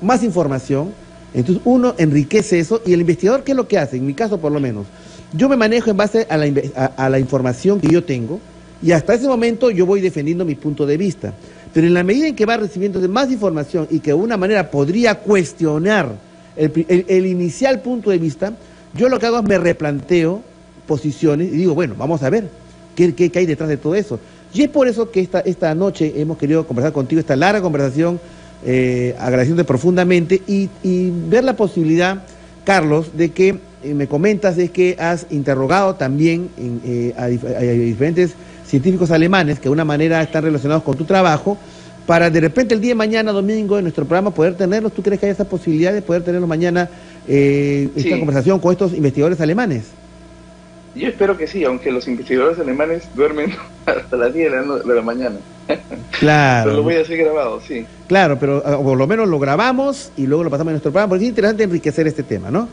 más información, entonces uno enriquece eso, y el investigador, ¿qué es lo que hace? En mi caso, por lo menos, yo me manejo en base a la información que yo tengo, y hasta ese momento yo voy defendiendo mi punto de vista. Pero en la medida en que va recibiendo más información y que de alguna manera podría cuestionar el inicial punto de vista, yo lo que hago es me replanteo posiciones y digo, bueno, vamos a ver qué hay detrás de todo eso. Y es por eso que esta noche hemos querido conversar contigo, esta larga conversación, agradeciéndote profundamente y ver la posibilidad, Carlos, de que me comentas es que has interrogado también a diferentes científicos alemanes que de una manera están relacionados con tu trabajo, para de repente el día de mañana, domingo, en nuestro programa poder tenerlos. ¿Tú crees que hay esa posibilidad de poder tenerlos mañana, esta conversación con estos investigadores alemanes? Yo espero que sí, aunque los investigadores alemanes duermen hasta las 10 de la mañana. Claro. Pero lo voy a hacer grabado, sí. Claro, pero por lo menos lo grabamos y luego lo pasamos en nuestro programa, porque es interesante enriquecer este tema, ¿no?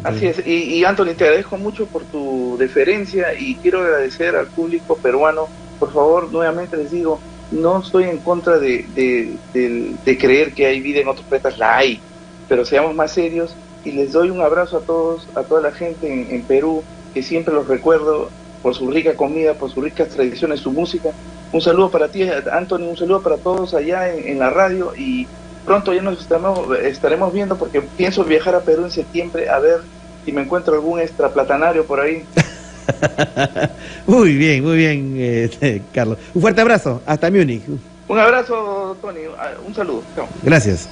Así es, y Anthony, te agradezco mucho por tu deferencia y quiero agradecer al público peruano. Por favor, nuevamente les digo, no estoy en contra de creer que hay vida en otros planetas, la hay, pero seamos más serios, y les doy un abrazo a todos, a toda la gente en Perú, que siempre los recuerdo por su rica comida, por sus ricas tradiciones, su música. Un saludo para ti, Anthony, un saludo para todos allá en la radio, y pronto ya nos estaremos viendo, porque pienso viajar a Perú en septiembre a ver si me encuentro algún extraplatanario por ahí. Muy bien, Carlos. Un fuerte abrazo, hasta Múnich. Un abrazo, Tony, un saludo. Chao. Gracias.